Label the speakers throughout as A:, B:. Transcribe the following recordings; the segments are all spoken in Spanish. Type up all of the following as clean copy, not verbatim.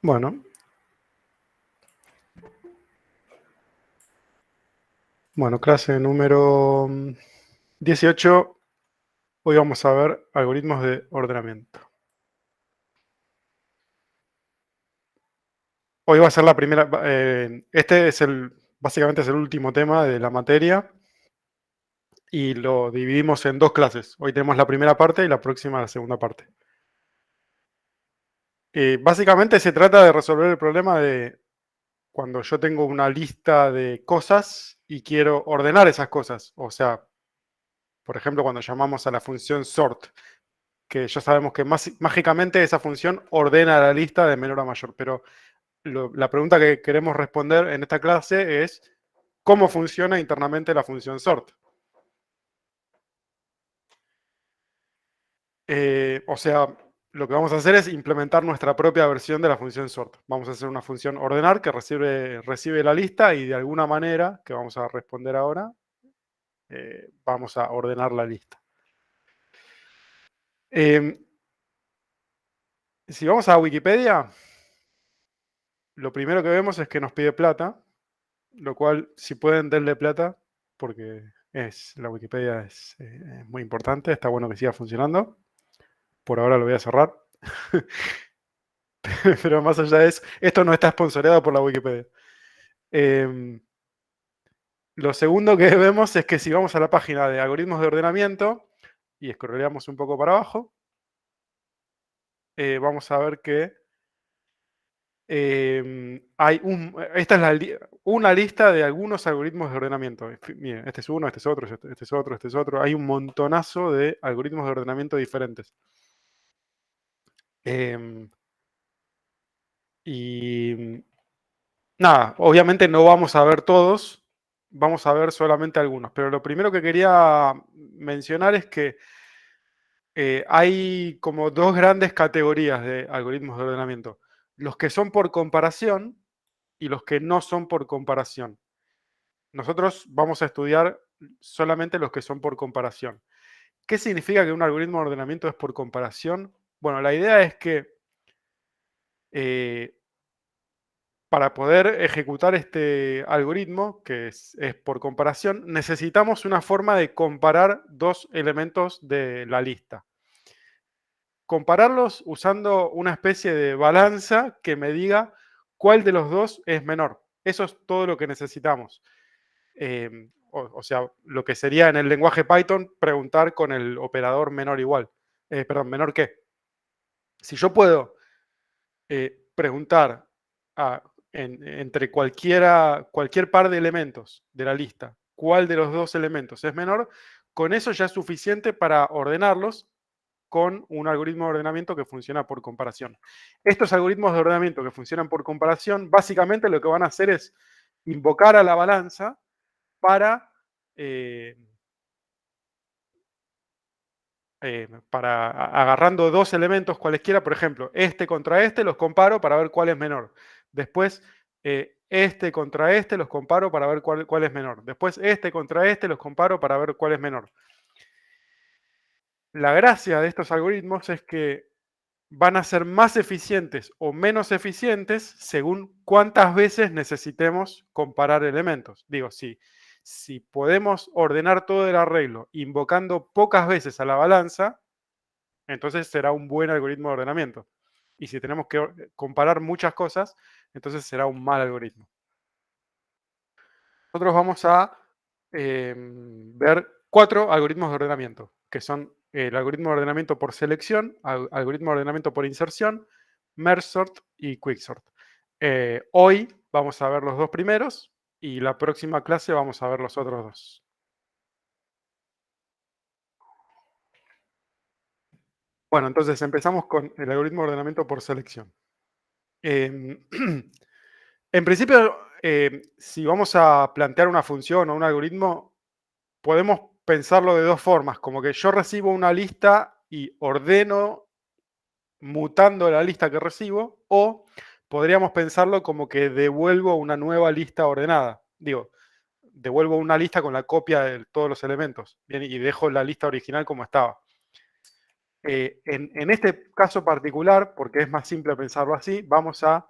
A: Bueno, clase número 18. Hoy vamos a ver algoritmos de ordenamiento. Hoy va a ser la primera, este es básicamente es el último tema de la materia y lo dividimos en dos clases. Hoy tenemos la primera parte y la próxima la segunda parte. Básicamente se trata de resolver el problema de cuando yo tengo una lista de cosas y quiero ordenar esas cosas. O sea, por ejemplo, cuando llamamos a la función sort, que ya sabemos que mágicamente esa función ordena la lista de menor a mayor, pero la pregunta que queremos responder en esta clase es ¿cómo funciona internamente la función sort? O sea, lo que vamos a hacer es implementar nuestra propia versión de la función sort. Vamos a hacer una función ordenar que recibe la lista y de alguna manera, que vamos a responder ahora, vamos a ordenar la lista. Si vamos a Wikipedia, lo primero que vemos es que nos pide plata, lo cual, si pueden, denle plata, porque la Wikipedia es muy importante, está bueno que siga funcionando. Por ahora lo voy a cerrar. Pero más allá de eso, esto no está sponsoreado por la Wikipedia. Lo segundo que vemos es que si vamos a la página de algoritmos de ordenamiento y scrolleamos un poco para abajo, vamos a ver que hay esta es una lista de algunos algoritmos de ordenamiento. Miren, este es uno, este es otro, este es otro, este es otro. Hay un montonazo de algoritmos de ordenamiento diferentes. Y nada, obviamente no vamos a ver todos, vamos a ver solamente algunos. Pero lo primero que quería mencionar es que hay como dos grandes categorías de algoritmos de ordenamiento. Los que son por comparación y los que no son por comparación. Nosotros vamos a estudiar solamente los que son por comparación. ¿Qué significa que un algoritmo de ordenamiento es por comparación? Bueno, la idea es que para poder ejecutar este algoritmo, que es por comparación, necesitamos una forma de comparar dos elementos de la lista. Compararlos usando una especie de balanza que me diga cuál de los dos es menor. Eso es todo lo que necesitamos. O sea, lo que sería en el lenguaje Python preguntar con el operador menor igual. Perdón, menor que. Si yo puedo preguntar entre cualquier par de elementos de la lista, cuál de los dos elementos es menor, con eso ya es suficiente para ordenarlos con un algoritmo de ordenamiento que funciona por comparación. Estos algoritmos de ordenamiento que funcionan por comparación, básicamente lo que van a hacer es invocar a la balanza eh, para agarrando dos elementos cualesquiera, por ejemplo, este contra este, los comparo para ver cuál es menor. Después, este contra este, los comparo para ver cuál es menor. Después, este contra este, los comparo para ver cuál es menor. La gracia de estos algoritmos es que van a ser más eficientes o menos eficientes según cuántas veces necesitemos comparar elementos. Digo, si podemos ordenar todo el arreglo invocando pocas veces a la balanza, entonces será un buen algoritmo de ordenamiento. Y si tenemos que comparar muchas cosas, entonces será un mal algoritmo. Nosotros vamos a ver 4 algoritmos de ordenamiento, que son el algoritmo de ordenamiento por selección, algoritmo de ordenamiento por inserción, merge sort y quicksort. Hoy vamos a ver los dos primeros y la próxima clase vamos a ver los otros dos. Bueno, entonces empezamos con el algoritmo de ordenamiento por selección. En principio, si vamos a plantear una función o un algoritmo, podemos pensarlo de dos formas, como que yo recibo una lista y ordeno mutando la lista que recibo, o podríamos pensarlo como que devuelvo una nueva lista ordenada. Digo, devuelvo una lista con la copia de todos los elementos, bien, y dejo la lista original como estaba. En este caso particular, porque es más simple pensarlo así, vamos a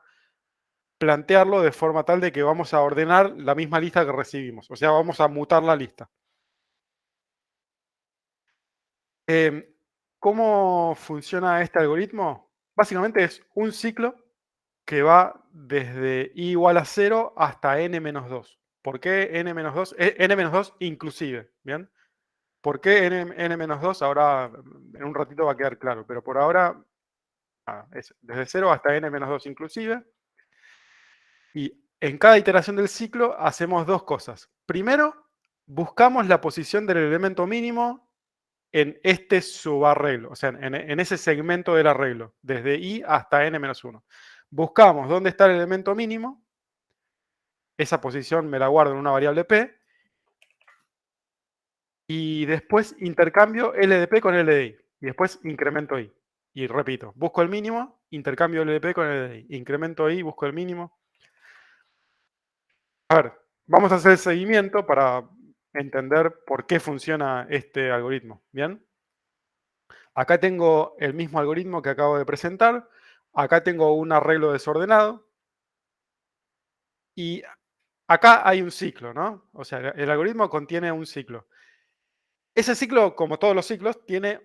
A: plantearlo de forma tal de que vamos a ordenar la misma lista que recibimos. O sea, vamos a mutar la lista. Em, ¿Cómo funciona este algoritmo? Básicamente es un ciclo que va desde i igual a 0 hasta n-2. ¿Por qué n-2? N-2 inclusive, ¿bien? ¿Por qué n-2? Ahora en un ratito va a quedar claro, pero por ahora es desde 0 hasta n-2 inclusive. Y en cada iteración del ciclo hacemos dos cosas. Primero, buscamos la posición del elemento mínimo en este subarreglo, o sea, en ese segmento del arreglo, desde i hasta n-1. Buscamos dónde está el elemento mínimo, esa posición me la guardo en una variable p, y después intercambio L de P con L de I, y después incremento I. Y repito, busco el mínimo, intercambio L de P con L de I, incremento I, busco el mínimo. A ver, vamos a hacer el seguimiento para entender por qué funciona este algoritmo. ¿Bien? Acá tengo el mismo algoritmo que acabo de presentar. Acá tengo un arreglo desordenado. Y acá hay un ciclo, ¿no? O sea, el algoritmo contiene un ciclo. Ese ciclo, como todos los ciclos, tiene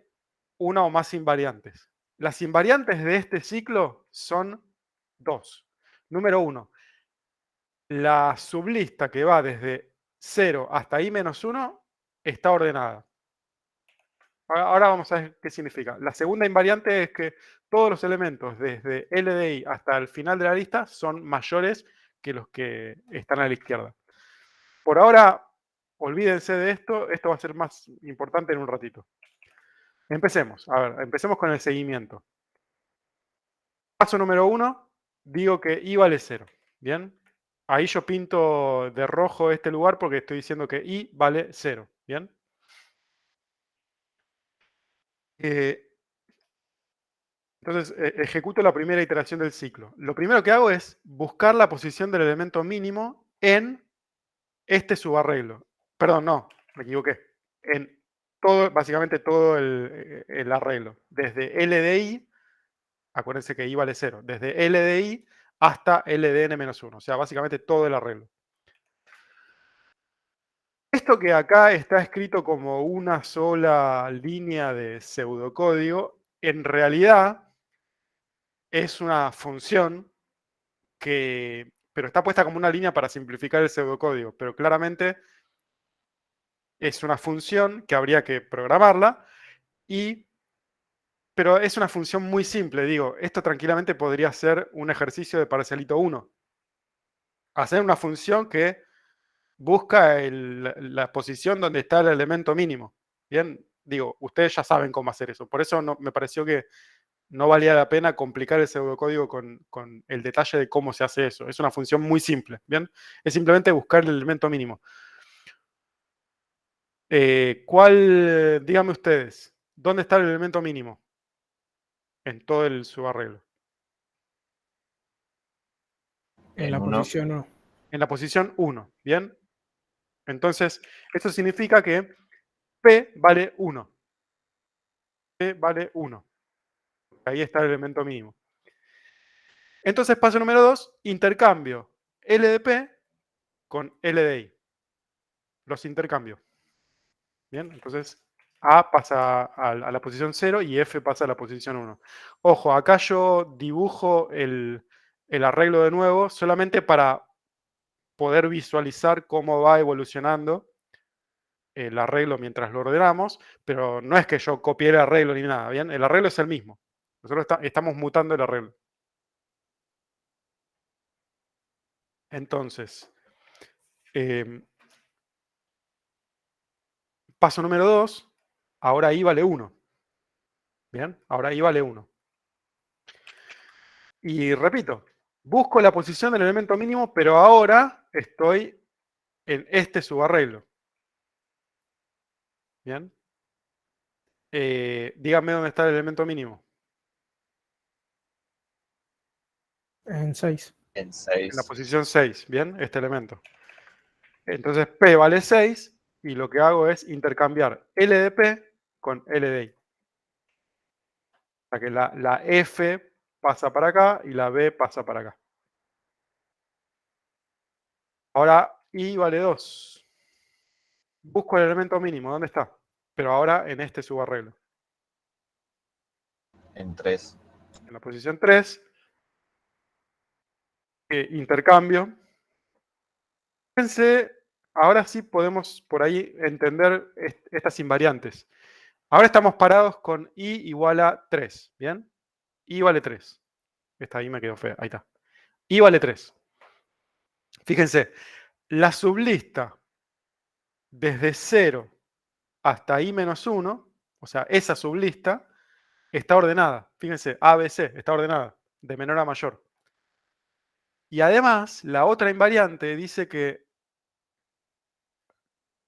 A: una o más invariantes. Las invariantes de este ciclo son dos. Número uno, la sublista que va desde 0 hasta i-1 está ordenada. Ahora vamos a ver qué significa. La segunda invariante es que todos los elementos desde L de I hasta el final de la lista son mayores que los que están a la izquierda. Por ahora, olvídense de esto. Esto va a ser más importante en un ratito. Empecemos. A ver, empecemos con el seguimiento. Paso número 1, digo que i vale 0. ¿Bien? Ahí yo pinto de rojo este lugar porque estoy diciendo que i vale 0. ¿Bien? Entonces, ejecuto la primera iteración del ciclo. Lo primero que hago es buscar la posición del elemento mínimo en este subarreglo. Perdón, no, me equivoqué. En todo, básicamente todo el arreglo. Desde L de I, acuérdense que I vale 0, desde L de I hasta L de n-1. O sea, básicamente todo el arreglo. Esto que acá está escrito como una sola línea de pseudocódigo, en realidad es una función pero está puesta como una línea para simplificar el pseudocódigo, pero claramente es una función que habría que programarla, pero es una función muy simple, digo, esto tranquilamente podría ser un ejercicio de parcialito 1. Hacer una función que busca la posición donde está el elemento mínimo. Bien, digo, ustedes ya saben cómo hacer eso, por eso me pareció que no valía la pena complicar el pseudocódigo con el detalle de cómo se hace eso. Es una función muy simple, ¿bien? Es simplemente buscar el elemento mínimo. Díganme ustedes, ¿dónde está el elemento mínimo en todo el subarreglo?
B: En la posición 1.
A: En la posición 1, ¿bien? Entonces, esto significa que P vale 1. P vale 1. Ahí está el elemento mínimo. Entonces, paso número 2, intercambio L de P con L de I. Los intercambio. Bien, entonces A pasa a la posición 0 y F pasa a la posición 1. Ojo, acá yo dibujo el arreglo de nuevo solamente para poder visualizar cómo va evolucionando el arreglo mientras lo ordenamos, pero no es que yo copié el arreglo ni nada, ¿bien? El arreglo es el mismo. Nosotros estamos mutando el arreglo. Entonces, paso número 2, ahora I vale 1. ¿Bien? Ahora I vale 1. Y repito, busco la posición del elemento mínimo, pero ahora estoy en este subarreglo. ¿Bien? Díganme dónde está el elemento mínimo.
B: En 6.
C: En
A: En la
C: 6.
A: posición 6, ¿bien? Este elemento. Entonces P vale 6 y lo que hago es intercambiar L de P con L de I. O sea que la F pasa para acá y la B pasa para acá. Ahora I vale 2. Busco el elemento mínimo, ¿dónde está? Pero ahora en este subarreglo.
C: En 3.
A: En la posición 3, intercambio. Fíjense, ahora sí podemos por ahí entender estas invariantes. Ahora estamos parados con I igual a 3, ¿bien? I vale 3. Esta ahí me quedó fea, ahí está. I vale 3. Fíjense, la sublista desde 0 hasta I menos 1, o sea, esa sublista, está ordenada. Fíjense, ABC está ordenada, de menor a mayor. Y además, la otra invariante dice que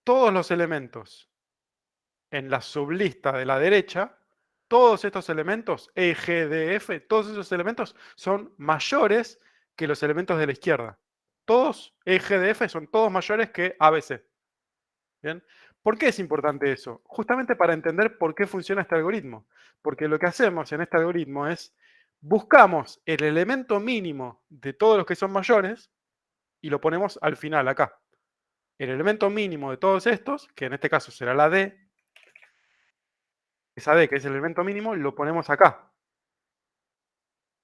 A: todos los elementos en la sublista de la derecha, todos estos elementos, E, G, D, F, todos esos elementos son mayores que los elementos de la izquierda. Todos, E, G, D, F, son todos mayores que ABC. ¿Bien? ¿Por qué es importante eso? Justamente para entender por qué funciona este algoritmo. Porque lo que hacemos en este algoritmo es buscamos el elemento mínimo de todos los que son mayores y lo ponemos al final acá. El elemento mínimo de todos estos, que en este caso será la D, esa D que es el elemento mínimo, lo ponemos acá.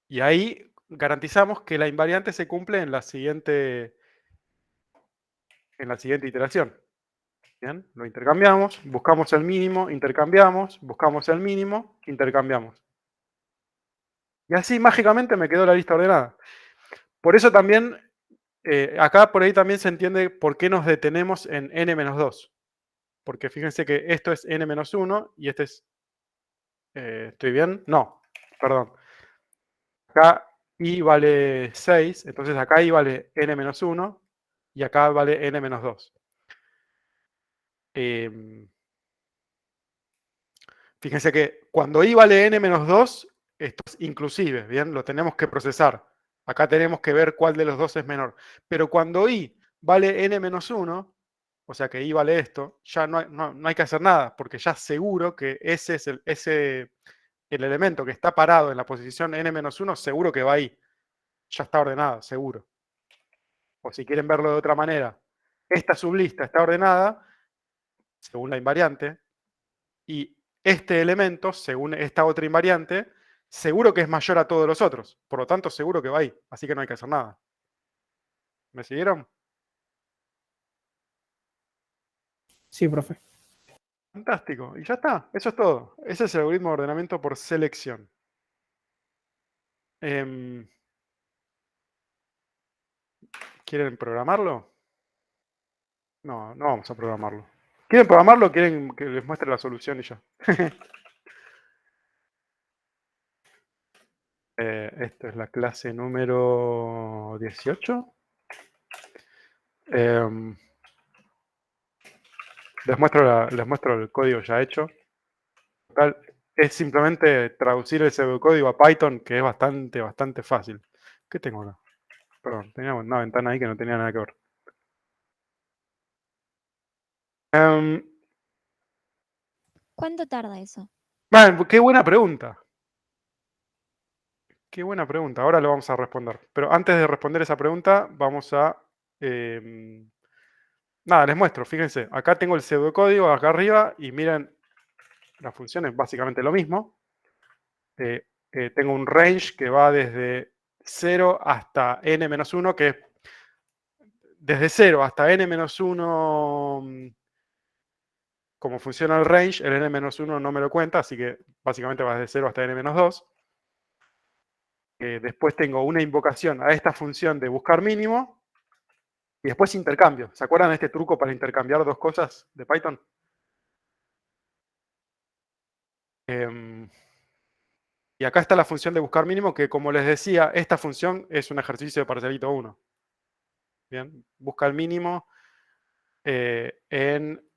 A: Y ahí garantizamos que la invariante se cumple en la siguiente iteración. Bien, lo intercambiamos, buscamos el mínimo, intercambiamos, buscamos el mínimo, intercambiamos. Y así mágicamente me quedó la lista ordenada. Por eso también, acá por ahí también se entiende por qué nos detenemos en n-2. Porque fíjense que esto es n-1 y este es... ¿estoy bien? No, perdón. Acá I vale 6, entonces acá I vale n-1 y acá vale n-2. Fíjense que cuando I vale n-2, esto es inclusive, ¿bien? Lo tenemos que procesar. Acá tenemos que ver cuál de los dos es menor. Pero cuando I vale n-1, o sea que I vale esto, ya no hay que hacer nada, porque ya seguro que ese es el elemento que está parado en la posición n-1, seguro que va ahí. Ya está ordenado, seguro. O si quieren verlo de otra manera, esta sublista está ordenada según la invariante, y este elemento, según esta otra invariante, seguro que es mayor a todos los otros. Por lo tanto, seguro que va ahí. Así que no hay que hacer nada. ¿Me siguieron?
B: Sí, profe.
A: Fantástico. Y ya está. Eso es todo. Ese es el algoritmo de ordenamiento por selección. ¿Quieren programarlo? No, no vamos a programarlo. ¿Quieren programarlo o quieren que les muestre la solución y ya? Esto es la clase número 18. Les muestro el código ya hecho. Es simplemente traducir el pseudocódigo a Python, que es bastante fácil. ¿Qué tengo acá? Perdón, tenía una ventana ahí que no tenía nada que ver.
D: ¿Cuánto tarda eso?
A: Bueno, qué buena pregunta. Qué buena pregunta. Ahora lo vamos a responder. Pero antes de responder esa pregunta, vamos a... nada, les muestro. Fíjense, acá tengo el pseudocódigo acá arriba y miren, la función es básicamente lo mismo. Tengo un range que va desde 0 hasta n-1, que es desde 0 hasta n-1, como funciona el range, el n-1 no me lo cuenta, así que básicamente va desde 0 hasta n-2. Después tengo una invocación a esta función de buscar mínimo, y después intercambio. ¿Se acuerdan de este truco para intercambiar dos cosas de Python? Y acá está la función de buscar mínimo, que como les decía, esta función es un ejercicio de parcialito 1. Bien, busca el mínimo en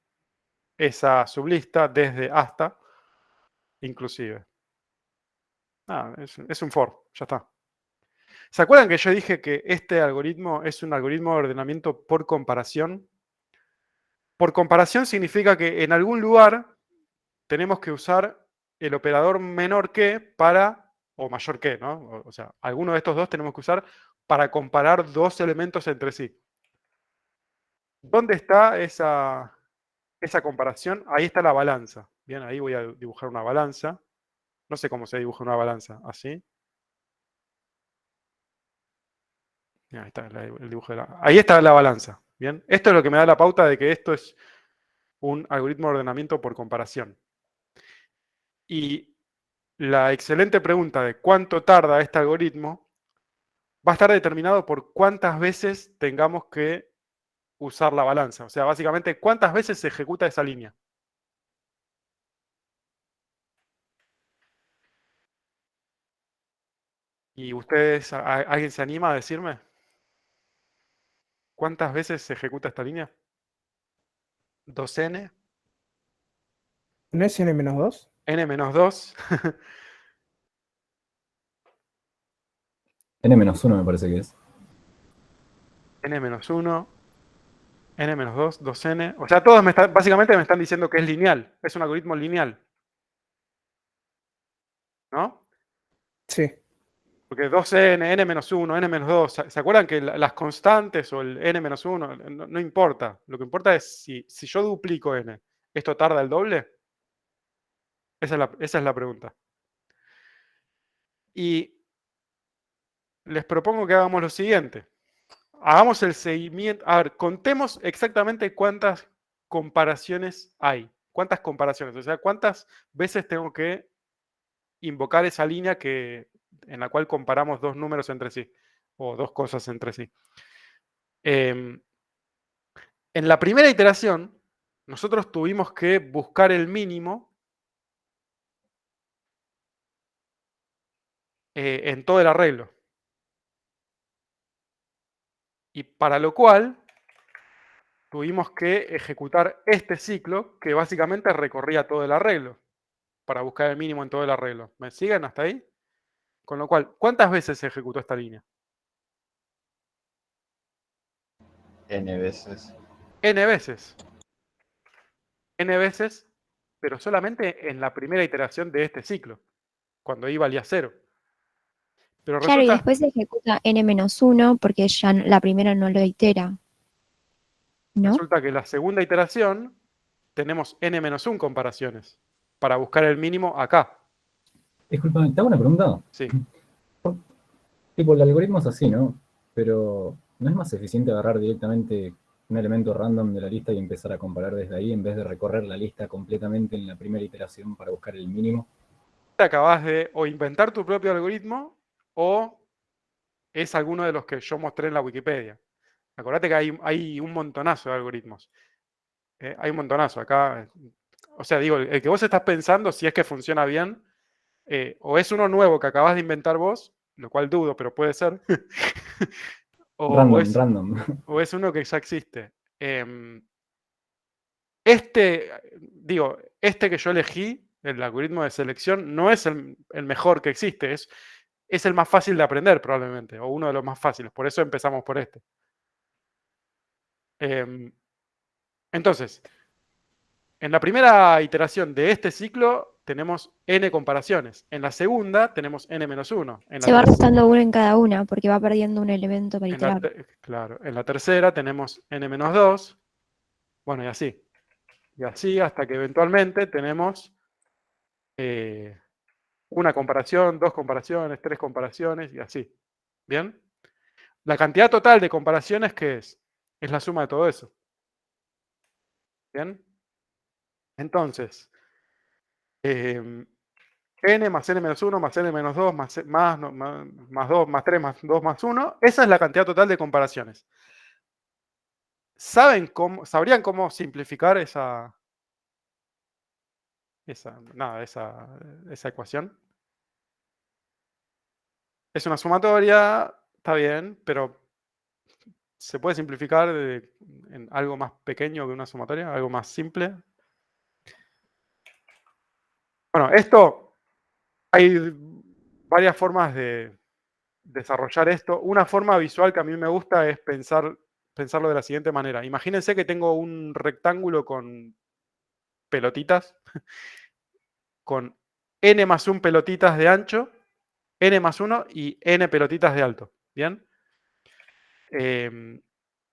A: esa sublista desde hasta, inclusive. Es un for, ya está. ¿Se acuerdan que yo dije que este algoritmo es un algoritmo de ordenamiento por comparación? Por comparación significa que en algún lugar tenemos que usar el operador menor que para, o mayor que, ¿no? O sea, alguno de estos dos tenemos que usar para comparar dos elementos entre sí. ¿Dónde está esa comparación? Ahí está la balanza. Bien, ahí voy a dibujar una balanza. No sé cómo se dibuja una balanza. Así. Ahí está el dibujo de ahí está la balanza. Bien, esto es lo que me da la pauta de que esto es un algoritmo de ordenamiento por comparación. Y la excelente pregunta de cuánto tarda este algoritmo va a estar determinado por cuántas veces tengamos que usar la balanza. O sea, básicamente, cuántas veces se ejecuta esa línea. ¿Y ustedes, alguien se anima a decirme cuántas veces se ejecuta esta línea? ¿2n?
B: ¿No es n-2?
A: ¿n-2?
C: N-1 me parece que es.
A: n-1, n-2, 2n. O sea, todos básicamente me están diciendo que es lineal. Es un algoritmo lineal. ¿No?
B: Sí.
A: Porque 2n, n-1, n-2, ¿se acuerdan que las constantes o el n-1 no importa? Lo que importa es si yo duplico n, ¿esto tarda el doble? Esa es la pregunta. Y les propongo que hagamos lo siguiente. Hagamos el seguimiento. A ver, contemos exactamente cuántas comparaciones hay. ¿Cuántas comparaciones? O sea, cuántas veces tengo que invocar esa línea en la cual comparamos dos números entre sí. O dos cosas entre sí. En la primera iteración, nosotros tuvimos que buscar el mínimo en todo el arreglo. Y para lo cual tuvimos que ejecutar este ciclo que básicamente recorría todo el arreglo para buscar el mínimo en todo el arreglo. ¿Me siguen hasta ahí? Con lo cual, ¿cuántas veces se ejecutó esta línea?
C: N veces.
A: N veces. N veces, pero solamente en la primera iteración de este ciclo, cuando i valía 0. Pero
D: Claro, y
A: resulta,
D: después se ejecuta n-1 porque ya la primera no lo itera, ¿no?
A: resulta que la segunda iteración tenemos n-1 comparaciones para buscar el mínimo acá.
C: Disculpa, ¿te hago una pregunta?
A: Sí.
C: Tipo, el algoritmo es así, ¿no? Pero ¿no es más eficiente agarrar directamente un elemento random de la lista y empezar a comparar desde ahí en vez de recorrer la lista completamente en la primera iteración para buscar el mínimo?
A: Te acabas de o inventar tu propio algoritmo o es alguno de los que yo mostré en la Wikipedia. Acordate que hay un montonazo de algoritmos. Hay un montonazo acá. O sea, digo, el que vos estás pensando, si es que funciona bien, o es uno nuevo que acabas de inventar vos, lo cual dudo, pero puede ser, o
C: Random.
A: es uno que ya existe. Este que yo elegí, el algoritmo de selección, no es el mejor que existe, es el más fácil de aprender probablemente, o uno de los más fáciles, por eso empezamos por este. Entonces, en la primera iteración de este ciclo tenemos n comparaciones, en la segunda tenemos n-1,
D: Se va restando uno en cada una porque va perdiendo un elemento para iterar.
A: claro, en la tercera tenemos n-2, bueno, y así hasta que eventualmente tenemos una comparación, dos comparaciones, tres comparaciones y así. ¿Bien? La cantidad total de comparaciones, ¿qué es? Es la suma de todo eso. ¿Bien? Entonces, n más n-1 más n-2 más 2 más 3 más 2 más 1, esa es la cantidad total de comparaciones. ¿Sabrían cómo simplificar esa ecuación? Es una sumatoria, está bien, pero ¿se puede simplificar en algo más pequeño que una sumatoria? ¿Algo más simple? Bueno, esto hay varias formas de desarrollar esto. Una forma visual que a mí me gusta es pensarlo de la siguiente manera. Imagínense que tengo un rectángulo con pelotitas, con n más 1 pelotitas de ancho, n más 1 y n pelotitas de alto. ¿Bien?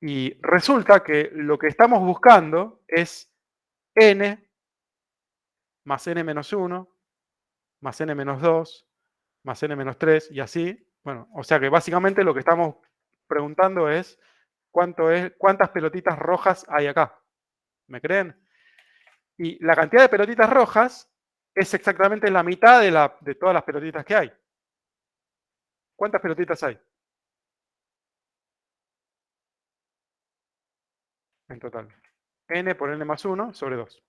A: Y resulta que lo que estamos buscando es n más n menos 1, más n menos 2, más n menos 3 y así. Bueno, o sea que básicamente lo que estamos preguntando es cuántas pelotitas rojas hay acá. ¿Me creen? Y la cantidad de pelotitas rojas es exactamente la mitad de todas las pelotitas que hay. ¿Cuántas pelotitas hay en total? N por n más 1 sobre 2.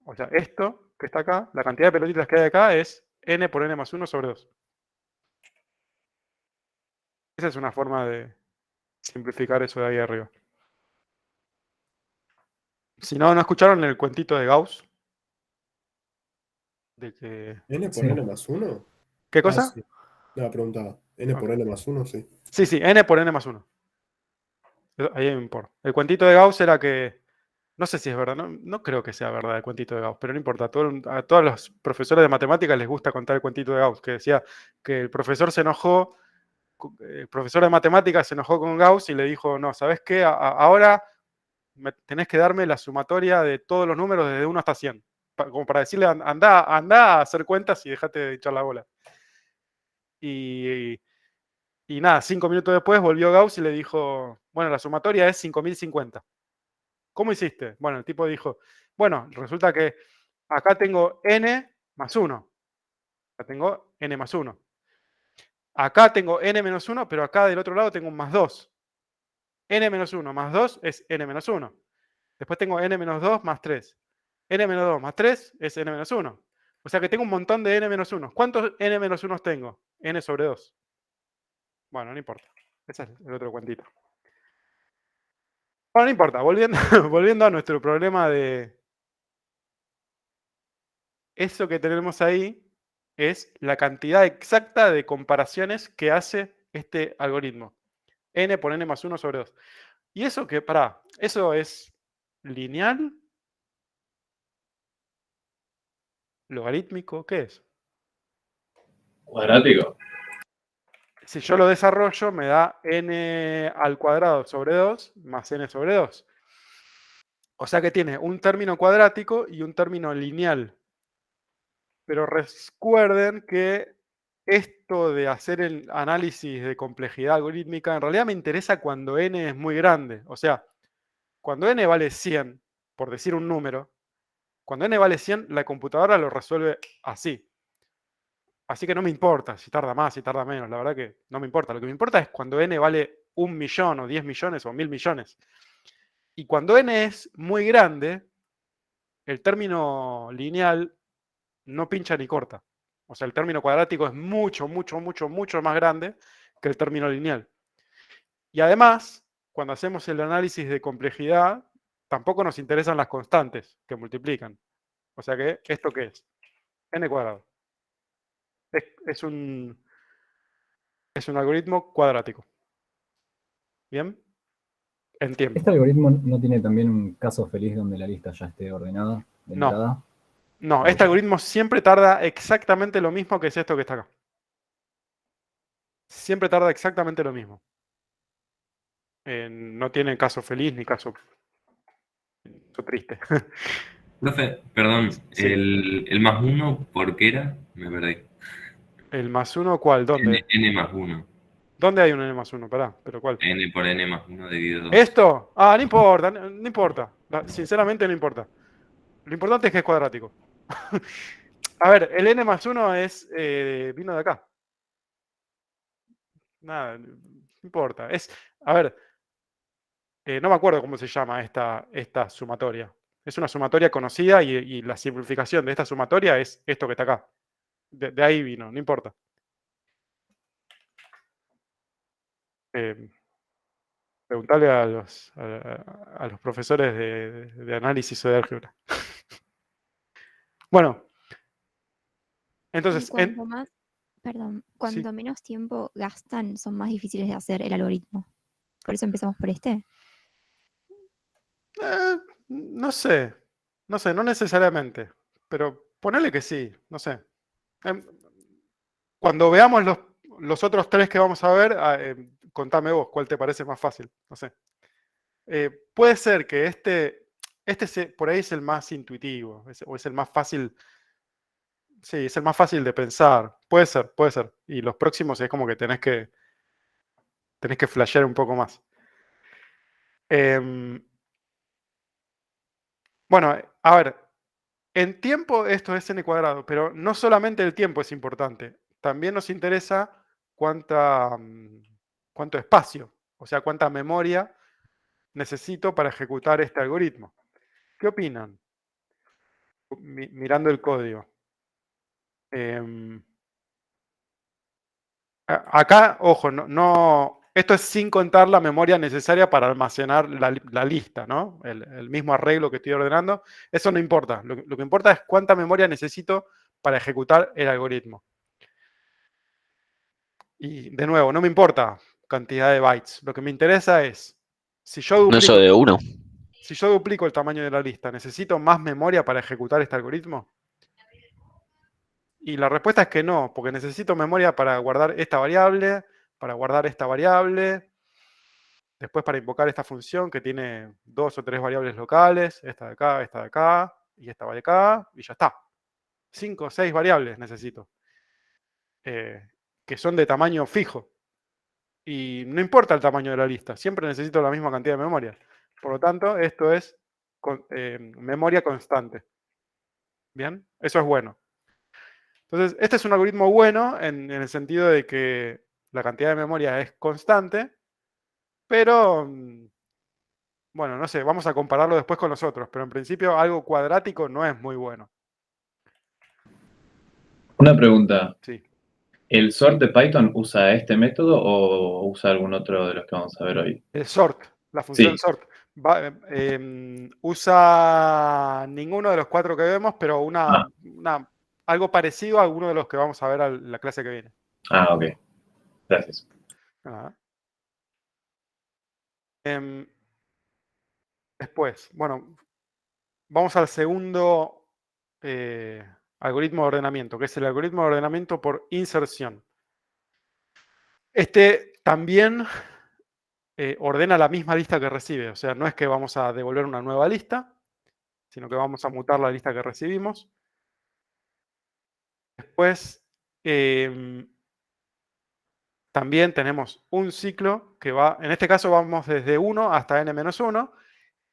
A: O sea, esto que está acá, la cantidad de pelotitas que hay acá es n por n más 1 sobre 2. Esa es una forma de simplificar eso de ahí arriba. Si no, ¿no escucharon el cuentito de Gauss? De que...
E: ¿N por
C: Sí.
E: N más 1?
A: ¿Qué cosa?
E: Sí. No, preguntaba. ¿N por N más 1? Sí.
A: Sí, sí, n por n más 1. Ahí me importa. El cuentito de Gauss era que... No sé si es verdad, no creo que sea verdad el cuentito de Gauss, pero no importa. A todos los profesores de matemáticas les gusta contar el cuentito de Gauss, que decía que el profesor se enojó, el profesor de matemáticas se enojó con Gauss y le dijo, no, ¿sabes qué? Ahora tenés que darme la sumatoria de todos los números desde 1 hasta 100. Como para decirle, anda a hacer cuentas y dejate de echar la bola. Y nada, 5 minutos después volvió Gauss y le dijo, bueno, la sumatoria es 5050. ¿Cómo hiciste? Bueno, el tipo dijo, bueno, resulta que acá tengo n más 1. Acá tengo n más 1. Acá tengo n menos 1, pero acá del otro lado tengo un más 2. N menos 1 más 2 es n menos 1. Después tengo n menos 2 más 3. N menos 2 más 3 es n menos 1. O sea que tengo un montón de n menos 1. ¿Cuántos n menos 1 tengo? N sobre 2. Bueno, no importa. Ese es el otro cuentito. Bueno, no importa. Volviendo a nuestro problema de... Eso que tenemos ahí es la cantidad exacta de comparaciones que hace este algoritmo. N por n más 1 sobre 2. Y eso que, ¿eso es lineal? ¿Logarítmico? ¿Qué es?
F: Cuadrático.
A: Si yo lo desarrollo, me da n al cuadrado sobre 2 más n sobre 2. O sea que tiene un término cuadrático y un término lineal. Pero recuerden que esto de hacer el análisis de complejidad algorítmica en realidad me interesa cuando n es muy grande. O sea, cuando n vale 100, por decir un número, cuando n vale 100, la computadora lo resuelve así. Así que no me importa si tarda más, si tarda menos, la verdad que no me importa. Lo que me importa es cuando n vale 1 millón o 10 millones o 1000 millones. Y cuando n es muy grande, el término lineal no pincha ni corta. O sea, el término cuadrático es mucho, mucho, mucho, mucho más grande que el término lineal. Y además, cuando hacemos el análisis de complejidad, tampoco nos interesan las constantes que multiplican. O sea que, ¿esto qué es? N cuadrado. Es un algoritmo cuadrático. ¿Bien? En tiempo.
C: ¿Este algoritmo no tiene también un caso feliz donde la lista ya esté ordenada de
A: No.
C: entrada?
A: No, este algoritmo siempre tarda exactamente lo mismo que es esto que está acá. Siempre tarda exactamente lo mismo. No tiene caso feliz ni caso triste.
F: Profe, perdón,
A: Sí.
F: el más 1, ¿por qué era? Me perdí.
A: ¿El más 1 cuál? ¿Dónde?
F: N más 1.
A: ¿Dónde hay un n más 1? Pará, ¿pero cuál?
F: N por N más 1 dividido 2.
A: ¿Esto? Ah, no importa, no importa. Sinceramente no importa. Lo importante es que es cuadrático. A ver, el n más 1 vino de acá. Nada, no importa. A ver, no me acuerdo cómo se llama esta sumatoria. Es una sumatoria conocida y la simplificación de esta sumatoria es esto que está acá. De ahí vino, no importa. Preguntarle a los profesores de análisis o de álgebra. Bueno, entonces,
D: Cuanto más, perdón, cuanto menos tiempo gastan, son más difíciles de hacer el algoritmo. Por eso empezamos por este.
A: no sé, no necesariamente, pero ponele que sí, no sé. Cuando veamos los otros tres que vamos a ver, contame vos, ¿cuál te parece más fácil? No sé. Puede ser que por ahí es el más intuitivo, o es el más fácil. Sí, es el más fácil de pensar. Puede ser, puede ser. Y los próximos es como que tenés que flashear un poco más. Bueno, a ver, en tiempo esto es n², pero no solamente el tiempo es importante. También nos interesa cuánto espacio, o sea, cuánta memoria necesito para ejecutar este algoritmo. ¿Qué opinan? Mirando el código. Acá, ojo, esto es sin contar la memoria necesaria para almacenar la lista, ¿no? El mismo arreglo que estoy ordenando. Eso no importa. Lo que importa es cuánta memoria necesito para ejecutar el algoritmo. Y de nuevo, no me importa cantidad de bytes. Lo que me interesa es, si yo
G: No eso de 1.
A: duplico el tamaño de la lista, ¿necesito más memoria para ejecutar este algoritmo? Y la respuesta es que no, porque necesito memoria para guardar esta variable, para guardar esta variable, después para invocar esta función que tiene 2 o 3 variables locales, esta de acá, y esta va de acá, y ya está. 5 o 6 variables necesito, que son de tamaño fijo. Y no importa el tamaño de la lista, siempre necesito la misma cantidad de memoria. Por lo tanto, esto es memoria constante. ¿Bien? Eso es bueno. Entonces, este es un algoritmo bueno en el sentido de que la cantidad de memoria es constante, pero, bueno, no sé, vamos a compararlo después con los otros, pero en principio algo cuadrático no es muy bueno.
H: Una pregunta.
A: Sí.
H: ¿El sort de Python usa este método o usa algún otro de los que vamos a ver hoy?
A: El sort, la función
H: Sí.
A: sort, usa ninguno de los 4 que vemos, pero algo parecido a alguno de los que vamos a ver en la clase que viene.
H: Ah, ok. Gracias.
A: Después, bueno, vamos al segundo algoritmo de ordenamiento, que es el algoritmo de ordenamiento por inserción. Este también ordena la misma lista que recibe, o sea, no es que vamos a devolver una nueva lista, sino que vamos a mutar la lista que recibimos. Después, también tenemos un ciclo que va, en este caso vamos desde 1 hasta n-1,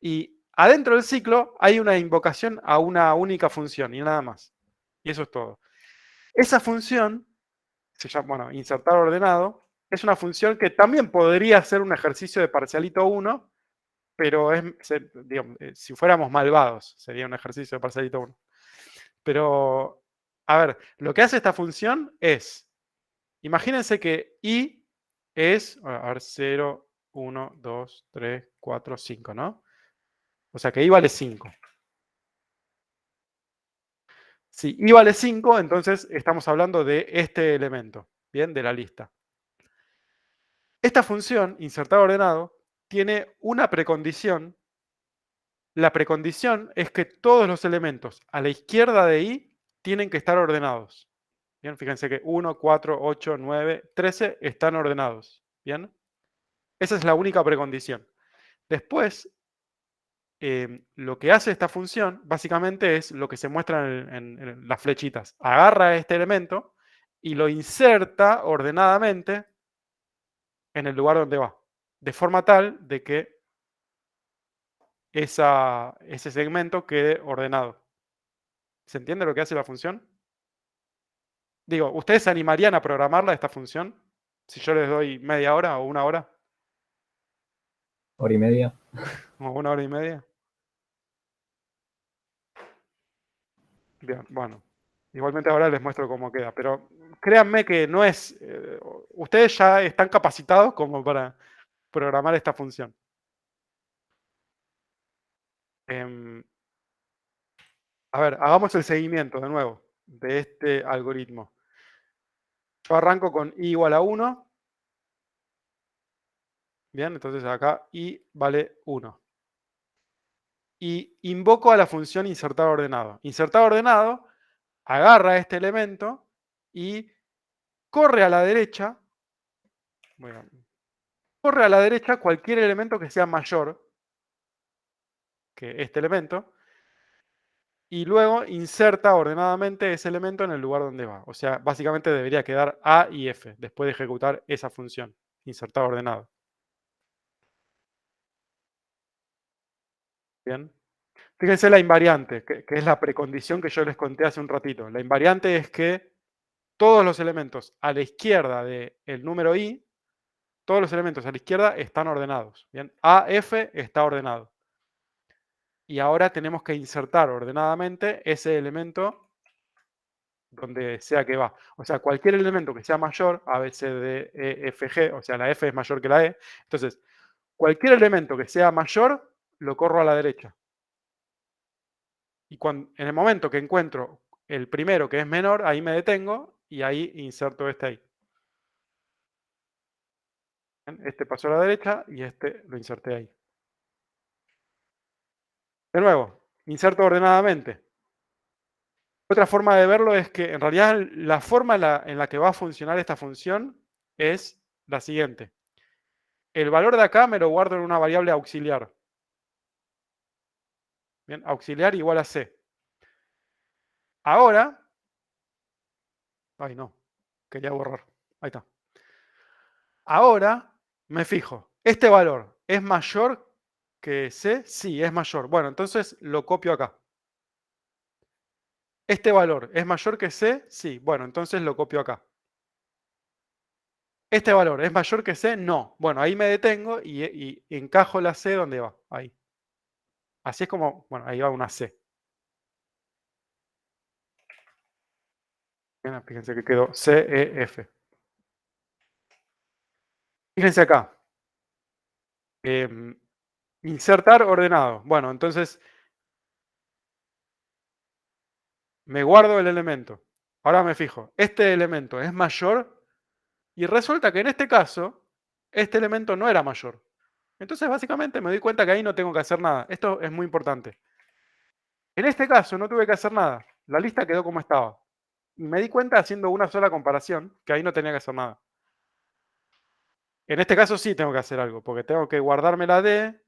A: y adentro del ciclo hay una invocación a una única función y nada más. Y eso es todo. Esa función, se llama, bueno, insertar ordenado, es una función que también podría ser un ejercicio de parcialito 1, pero digamos, si fuéramos malvados, sería un ejercicio de parcialito 1. Pero, a ver, lo que hace esta función es, imagínense que i es, a ver, 0, 1, 2, 3, 4, 5, ¿no? O sea que i vale 5. Si i vale 5, entonces estamos hablando de este elemento, ¿bien? De la lista. Esta función, insertar ordenado, tiene una precondición. La precondición es que todos los elementos a la izquierda de i tienen que estar ordenados. Bien, fíjense que 1, 4, 8, 9, 13 están ordenados. Bien, esa es la única precondición. Después, lo que hace esta función básicamente es lo que se muestra en las flechitas. Agarra este elemento y lo inserta ordenadamente en el lugar donde va, de forma tal de que ese segmento quede ordenado. ¿Se entiende lo que hace la función? Digo, ¿ustedes se animarían a programarla esta función? Si yo les doy media hora o 1 hora.
C: ¿Hora y media?
A: ¿O 1 hora y media? Bien, bueno. Igualmente ahora les muestro cómo queda, pero créanme que no es... ustedes ya están capacitados como para programar esta función. A ver, hagamos el seguimiento de nuevo de este algoritmo. Yo arranco con i igual a 1. Bien, entonces acá i vale 1. Y invoco a la función insertar ordenado. Insertar ordenado agarra este elemento y corre a la derecha. Bueno, corre a la derecha cualquier elemento que sea mayor que este elemento, y luego inserta ordenadamente ese elemento en el lugar donde va. O sea, básicamente debería quedar A y F después de ejecutar esa función, insertar ordenado. Bien. Fíjense la invariante, que es la precondición que yo les conté hace un ratito. La invariante es que todos los elementos a la izquierda del número I, todos los elementos a la izquierda están ordenados. Bien, AF está ordenado. Y ahora tenemos que insertar ordenadamente ese elemento donde sea que va. O sea, cualquier elemento que sea mayor, A, B, C, D, E, F, G, o sea, la F es mayor que la E. Entonces, cualquier elemento que sea mayor, lo corro a la derecha. Y en el momento que encuentro el primero que es menor, ahí me detengo y ahí inserto este ahí. Este pasó a la derecha y este lo inserté ahí. De nuevo, inserto ordenadamente. Otra forma de verlo es que en realidad la forma en la que va a funcionar esta función es la siguiente. El valor de acá me lo guardo en una variable auxiliar. Bien, auxiliar igual a C. Ahora, ay no, quería borrar. Ahí está. Ahora me fijo, ¿este valor es mayor que C? Sí, es mayor. Bueno, entonces lo copio acá. ¿Este valor es mayor que C? Sí. Bueno, entonces lo copio acá. ¿Este valor es mayor que C? No. Bueno, ahí me detengo y encajo la C donde va. Ahí. Así es como, bueno, ahí va una C. Bien, fíjense que quedó C, E, F. Fíjense acá. Insertar ordenado. Bueno, entonces me guardo el elemento. Ahora me fijo, este elemento es mayor y resulta que en este caso, este elemento no era mayor. Entonces básicamente me doy cuenta que ahí no tengo que hacer nada. Esto es muy importante. En este caso no tuve que hacer nada. La lista quedó como estaba. Y me di cuenta haciendo una sola comparación que ahí no tenía que hacer nada. En este caso sí tengo que hacer algo, porque tengo que guardarme la D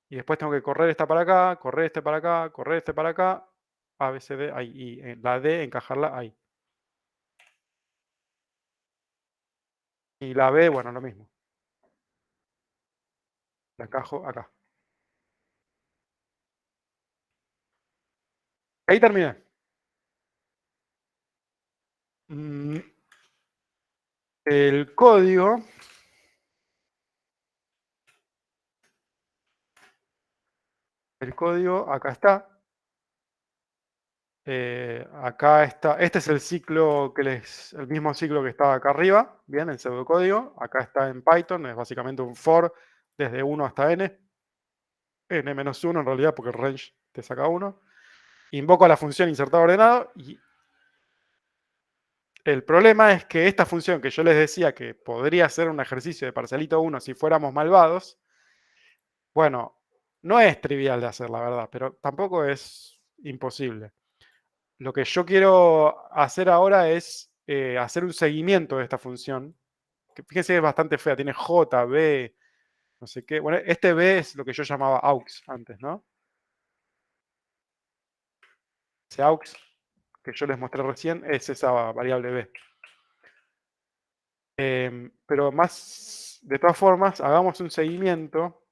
A: y después tengo que correr esta para acá, correr este para acá, correr este para acá, A, B, C, D, ahí. Y la D encajarla ahí. Y la B, bueno, lo mismo. La encajo acá. Ahí terminé. El código acá está. Acá está. Este es el ciclo el mismo ciclo que estaba acá arriba, bien, el pseudocódigo. Acá está en Python, es básicamente un for desde 1 hasta n. n-1 en realidad, porque el range te saca 1. Invoco a la función insertar ordenado y el problema es que esta función que yo les decía que podría ser un ejercicio de parcialito 1 si fuéramos malvados, bueno, no es trivial de hacer, la verdad, pero tampoco es imposible. Lo que yo quiero hacer ahora es hacer un seguimiento de esta función, que fíjense que es bastante fea, tiene J, B, no sé qué. Bueno, este B es lo que yo llamaba aux antes, ¿no? Ese aux que yo les mostré recién es esa variable B. Pero más, de todas formas, hagamos un seguimiento.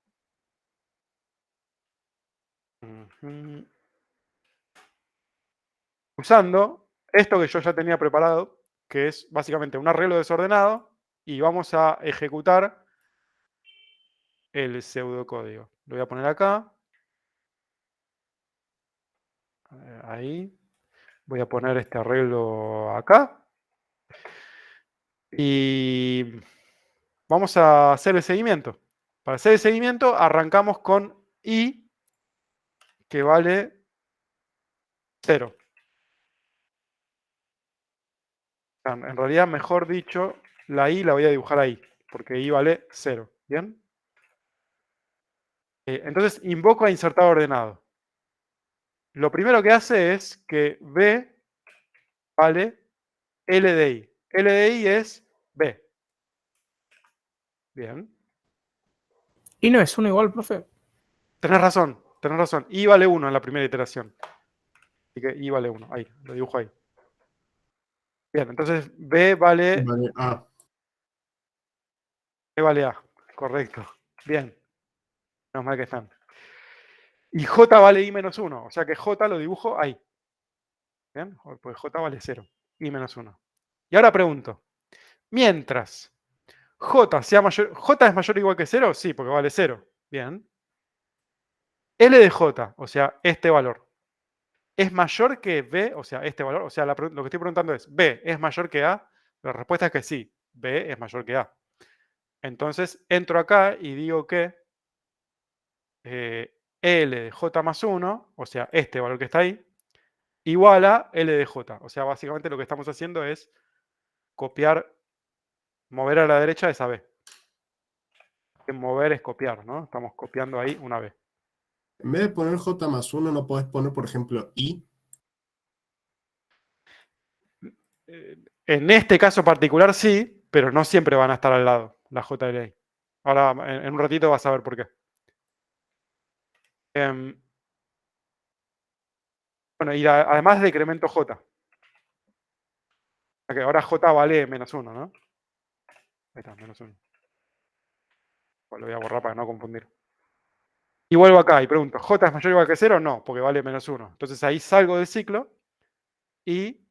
A: Usando esto que yo ya tenía preparado, que es básicamente un arreglo desordenado, y vamos a ejecutar el pseudocódigo. Lo voy a poner acá. Ahí. Voy a poner este arreglo acá. Y vamos a hacer el seguimiento. Para hacer el seguimiento arrancamos con I, que vale 0. En realidad, mejor dicho, la I la voy a dibujar ahí, porque I vale 0. ¿Bien? Entonces invoco a insertar ordenado. Lo primero que hace es que B vale L de I. L de I es B. Bien.
B: Y no es 1 igual, profe.
A: Tenés razón, tenés razón. I vale 1 en la primera iteración. Así que I vale 1. Ahí, lo dibujo ahí. Bien, entonces B vale
E: Vale,
A: A. Correcto. Bien. Menos mal que están. Y J vale I menos 1. O sea que J lo dibujo ahí. Bien, pues J vale 0. I menos 1. Y ahora pregunto. Mientras J sea mayor. ¿J es mayor o igual que 0? Sí, porque vale 0. Bien. L de J, o sea, este valor, ¿es mayor que B? O sea, este valor. O sea, lo que estoy preguntando es, ¿B es mayor que A? La respuesta es que sí. B es mayor que A. Entonces, entro acá y digo que L de J más 1, o sea, este valor que está ahí, igual a L de J. O sea, básicamente lo que estamos haciendo es copiar, mover a la derecha esa B. Mover es copiar, ¿no? Estamos copiando ahí una B.
E: en vez de poner J más 1, ¿no podés poner, por ejemplo, I?
A: En este caso particular sí, pero no siempre van a estar al lado, la J y la I. Ahora, en un ratito vas a ver por qué. Bueno, y además decremento J. O sea que ahora J vale menos 1, ¿no? Ahí está, menos 1. Pues lo voy a borrar para no confundir. Y vuelvo acá y pregunto, ¿J es mayor o igual que 0? No, porque vale menos 1. Entonces ahí salgo del ciclo y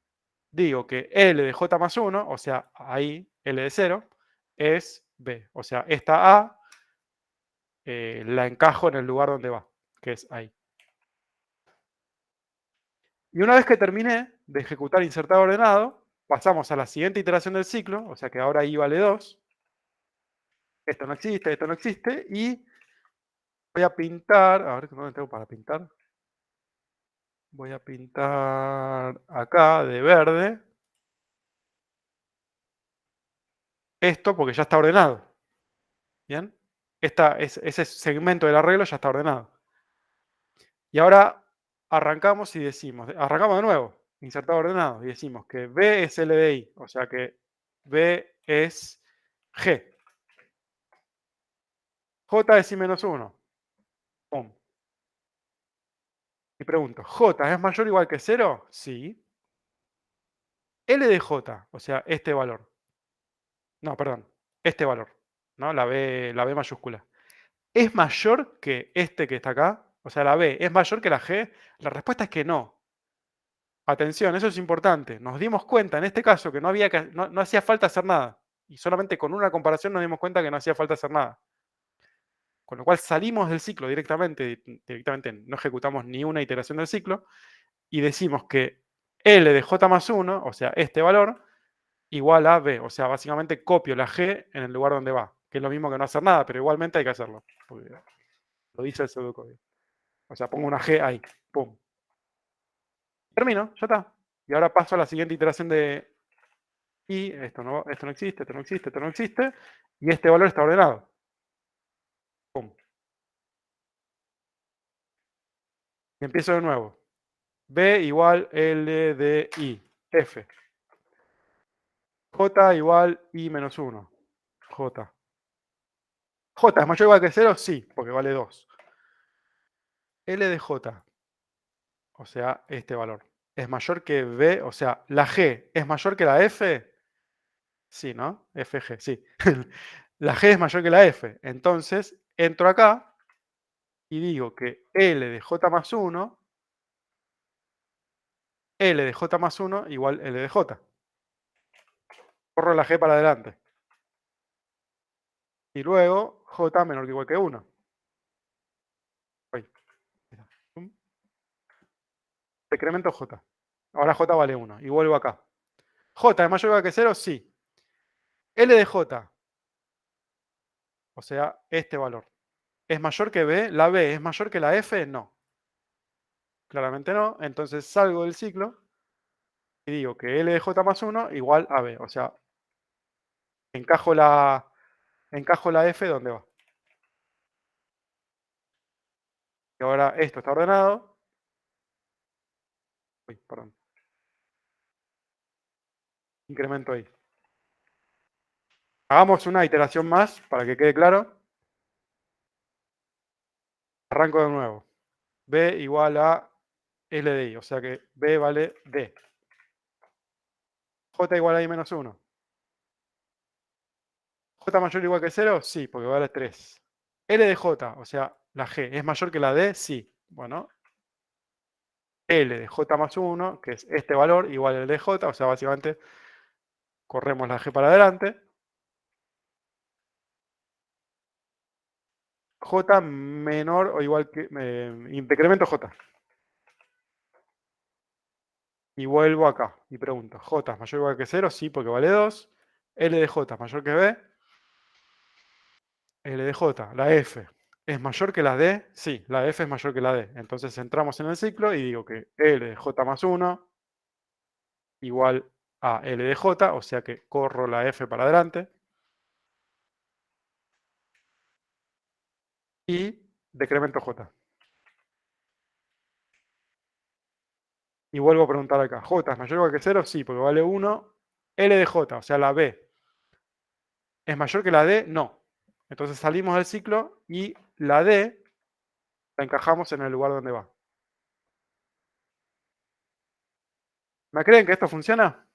A: digo que L de J más 1, o sea, ahí L de 0, es B. O sea, esta A la encajo en el lugar donde va, que es ahí. Y una vez que terminé de ejecutar insertado ordenado, pasamos a la siguiente iteración del ciclo, o sea que ahora I vale 2. Esto no existe, y voy a pintar, a ver, ¿dónde tengo para pintar? Voy a pintar acá de verde. Esto porque ya está ordenado. ¿Bien? Ese segmento del arreglo ya está ordenado. Y ahora arrancamos y decimos, arrancamos de nuevo, insertado ordenado, y decimos que B es L de I, o sea que B es G. J es I menos 1. Pum. Y pregunto, ¿J es mayor o igual que 0? Sí. L de J, o sea, este valor. No, perdón, este valor, ¿no? La B mayúscula. ¿Es mayor que este que está acá? O sea, la B, ¿es mayor que la G? La respuesta es que no. Atención, eso es importante. Nos dimos cuenta en este caso que no hacía falta hacer nada. Y solamente con una comparación nos dimos cuenta que no hacía falta hacer nada. Con lo cual salimos del ciclo directamente no ejecutamos ni una iteración del ciclo, y decimos que L de J más 1, o sea, este valor, igual a B. O sea, básicamente copio la G en el lugar donde va, que es lo mismo que no hacer nada, pero igualmente hay que hacerlo. Porque lo dice el pseudocódigo. O sea, pongo una G ahí. Pum. Termino, ya está. Y ahora paso a la siguiente iteración de I. Esto no existe, esto no existe, esto no existe. Y este valor está ordenado. Pum. Y empiezo de nuevo. B igual L de I. F. J igual I menos 1. J. J es mayor o igual que 0, sí, porque vale 2. L de J, o sea, este valor, es mayor que B, o sea, la G es mayor que la F. Sí, ¿no? FG, sí. La G es mayor que la F. Entonces, entro acá y digo que L de J más 1, L de J más 1 igual L de J. Corro la G para adelante. Y luego J menor que igual que 1. Decremento J. Ahora J vale 1. Y vuelvo acá. J es mayor o igual que 0, sí. L de J, o sea, este valor, ¿es mayor que B? ¿La B es mayor que la F? No. Claramente no. Entonces salgo del ciclo y digo que L de J más 1 igual a B. O sea, encajo la F donde va. Y ahora esto está ordenado. Uy, perdón. Incremento ahí. Hagamos una iteración más para que quede claro. Arranco de nuevo. B igual a L de I, o sea que B vale D. J igual a I menos 1. ¿J mayor o igual que 0? Sí, porque vale 3. L de J, o sea, la G, ¿es mayor que la D? Sí. Bueno, L de J más 1, que es este valor, igual al de J, o sea, básicamente corremos la G para adelante. J menor o igual que... decremento J. Y vuelvo acá y pregunto, ¿J es mayor o igual que 0? Sí, porque vale 2. L de J es mayor que B. L de J, la F, ¿es mayor que la D? Sí, la F es mayor que la D. Entonces entramos en el ciclo y digo que L de J más 1 igual a L de J, o sea que corro la F para adelante. Y decremento J. Y vuelvo a preguntar acá, ¿J es mayor o igual que 0? Sí, porque vale 1. L de J, o sea, la B, ¿es mayor que la D? No. Entonces salimos del ciclo y la D la encajamos en el lugar donde va. ¿Me creen que esto funciona?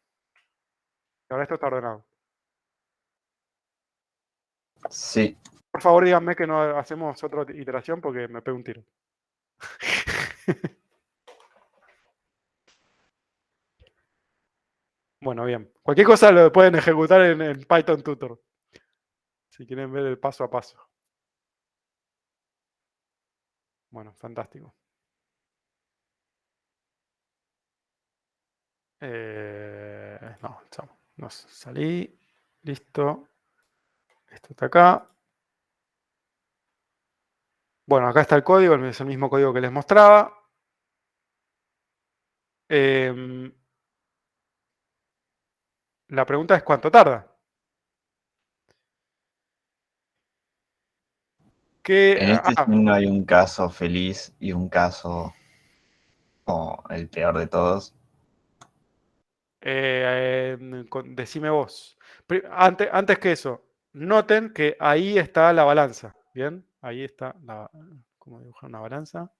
A: Ahora esto está ordenado.
G: Sí.
A: Por favor, díganme que no hacemos otra iteración porque me pego un tiro. Bueno, bien. Cualquier cosa lo pueden ejecutar en Python Tutor. Si quieren ver el paso a paso. Bueno, fantástico. No, chao. No, salí. Listo. Esto está acá. Bueno, acá está el código, es el mismo código que les mostraba. La pregunta es ¿cuánto tarda?
G: En este signo hay un caso feliz y un caso como el peor de todos.
A: Decime vos. Antes que eso, noten que ahí está la balanza. ¿Bien? Ahí está la... ¿Cómo dibujar una balanza?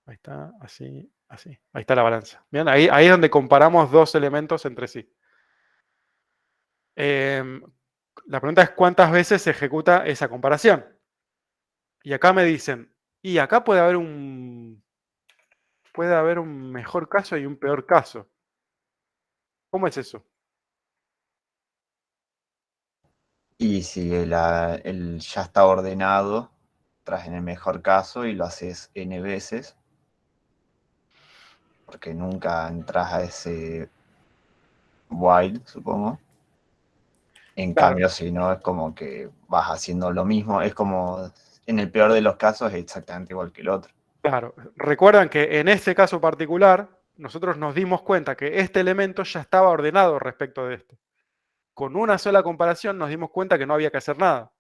A: Ahí está, así, así. Ahí está la balanza. ¿Bien? Ahí es donde comparamos dos elementos entre sí. La pregunta es ¿cuántas veces se ejecuta esa comparación? Y acá me dicen, y acá puede haber un mejor caso y un peor caso. ¿Cómo es eso?
G: Y si el ya está ordenado, traes en el mejor caso y lo haces n veces, porque nunca entras a ese while, supongo. En
A: Claro.
G: cambio, si no, es como que vas haciendo lo mismo. Es como, en el peor de los casos, es exactamente igual que el otro.
A: Claro, recuerdan que en este caso particular, nosotros nos dimos cuenta que este elemento ya estaba ordenado respecto de este. Con una sola comparación nos dimos cuenta que no había que hacer nada.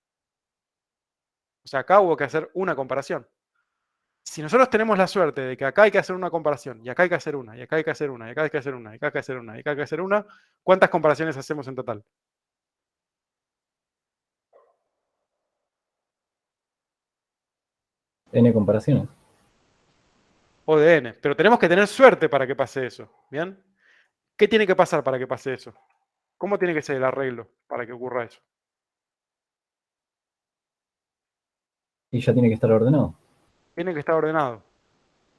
A: O sea, acá hubo que hacer una comparación. Si nosotros tenemos la suerte de que acá hay que hacer una comparación, y acá hay que hacer una, y acá hay que hacer una, y acá hay que hacer una, y acá hay que hacer una, y acá hay que hacer una, ¿cuántas comparaciones hacemos en total?
C: N comparaciones.
A: O de n. Pero tenemos que tener suerte para que pase eso. ¿Bien? ¿Qué tiene que pasar para que pase eso? ¿Cómo tiene que ser el arreglo para que ocurra eso?
C: Y ya tiene que estar ordenado.
A: Tiene que estar ordenado.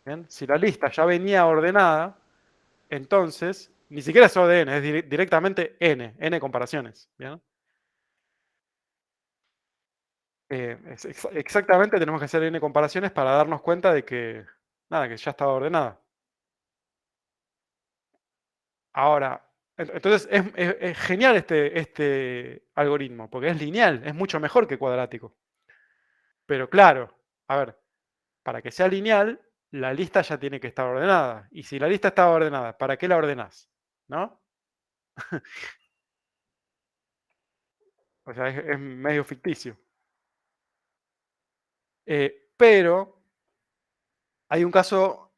A: ¿Bien? Si la lista ya venía ordenada, entonces ni siquiera es O de n, es directamente n comparaciones. ¿Bien? Exactamente tenemos que hacer n comparaciones para darnos cuenta de que, nada, que ya estaba ordenada. Ahora, entonces es genial este algoritmo, porque es lineal, es mucho mejor que cuadrático. Pero claro, a ver, para que sea lineal, la lista ya tiene que estar ordenada. Y si la lista estaba ordenada, ¿para qué la ordenás? ¿No? O sea, es medio ficticio. Pero hay un caso,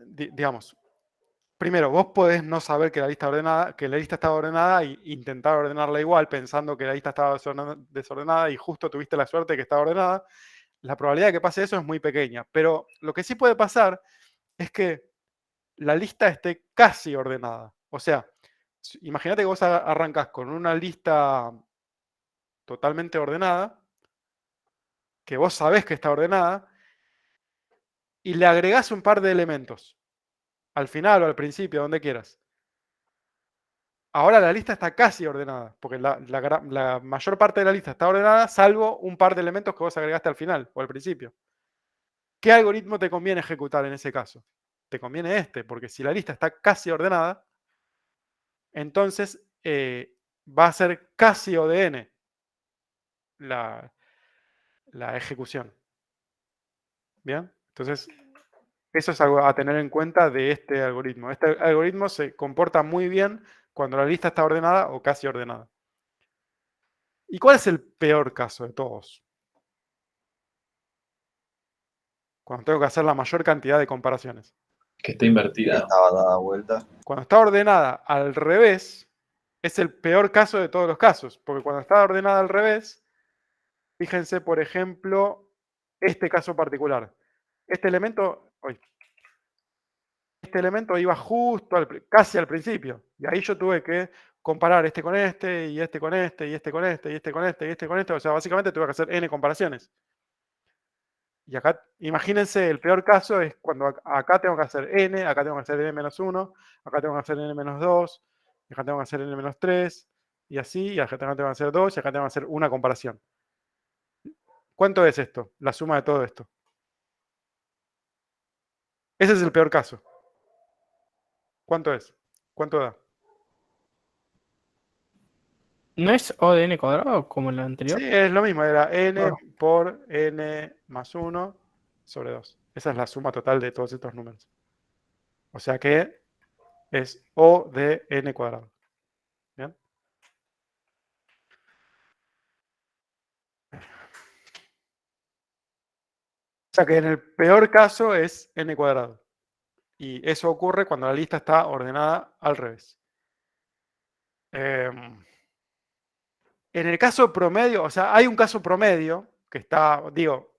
A: digamos, primero, vos podés no saber que la lista estaba ordenada e intentar ordenarla igual pensando que la lista estaba desordenada y justo tuviste la suerte de que estaba ordenada. La probabilidad de que pase eso es muy pequeña, pero lo que sí puede pasar es que la lista esté casi ordenada. O sea, imagínate que vos arrancás con una lista totalmente ordenada, que vos sabés que está ordenada, y le agregás un par de elementos, al final o al principio, donde quieras. Ahora la lista está casi ordenada, porque la mayor parte de la lista está ordenada, salvo un par de elementos que vos agregaste al final o al principio. ¿Qué algoritmo te conviene ejecutar en ese caso? Te conviene este, porque si la lista está casi ordenada, entonces va a ser casi ODN la ejecución. ¿Bien? Entonces, eso es algo a tener en cuenta de este algoritmo. Este algoritmo se comporta muy bien cuando la lista está ordenada o casi ordenada. ¿Y cuál es el peor caso de todos? Cuando tengo que hacer la mayor cantidad de comparaciones.
H: Que está invertida.
G: Estaba dada vuelta.
A: Cuando está ordenada al revés, es el peor caso de todos los casos. Porque cuando está ordenada al revés, fíjense, por ejemplo, este caso particular. Este elemento iba justo casi al principio. Y ahí yo tuve que comparar este con este, y este con este, y este con este, y este con este, y este con este. O sea, básicamente tuve que hacer n comparaciones. Y acá, imagínense, el peor caso es cuando acá tengo que hacer n, acá tengo que hacer n-1, acá tengo que hacer n-2, y acá tengo que hacer n-3, y así, y acá tengo que hacer 2, y acá tengo que hacer una comparación. ¿Cuánto es esto? La suma de todo esto. Ese es el peor caso. ¿Cuánto es? ¿Cuánto da?
B: ¿No es ODN cuadrado como en la anterior?
A: Sí, es lo mismo, era n
B: Claro.
A: por n más 1 sobre 2. Esa es la suma total de todos estos números. O sea que es O de n cuadrado. ¿Bien? O sea que en el peor caso es n cuadrado. Y eso ocurre cuando la lista está ordenada al revés. En el caso promedio, o sea, hay un caso promedio que está, digo,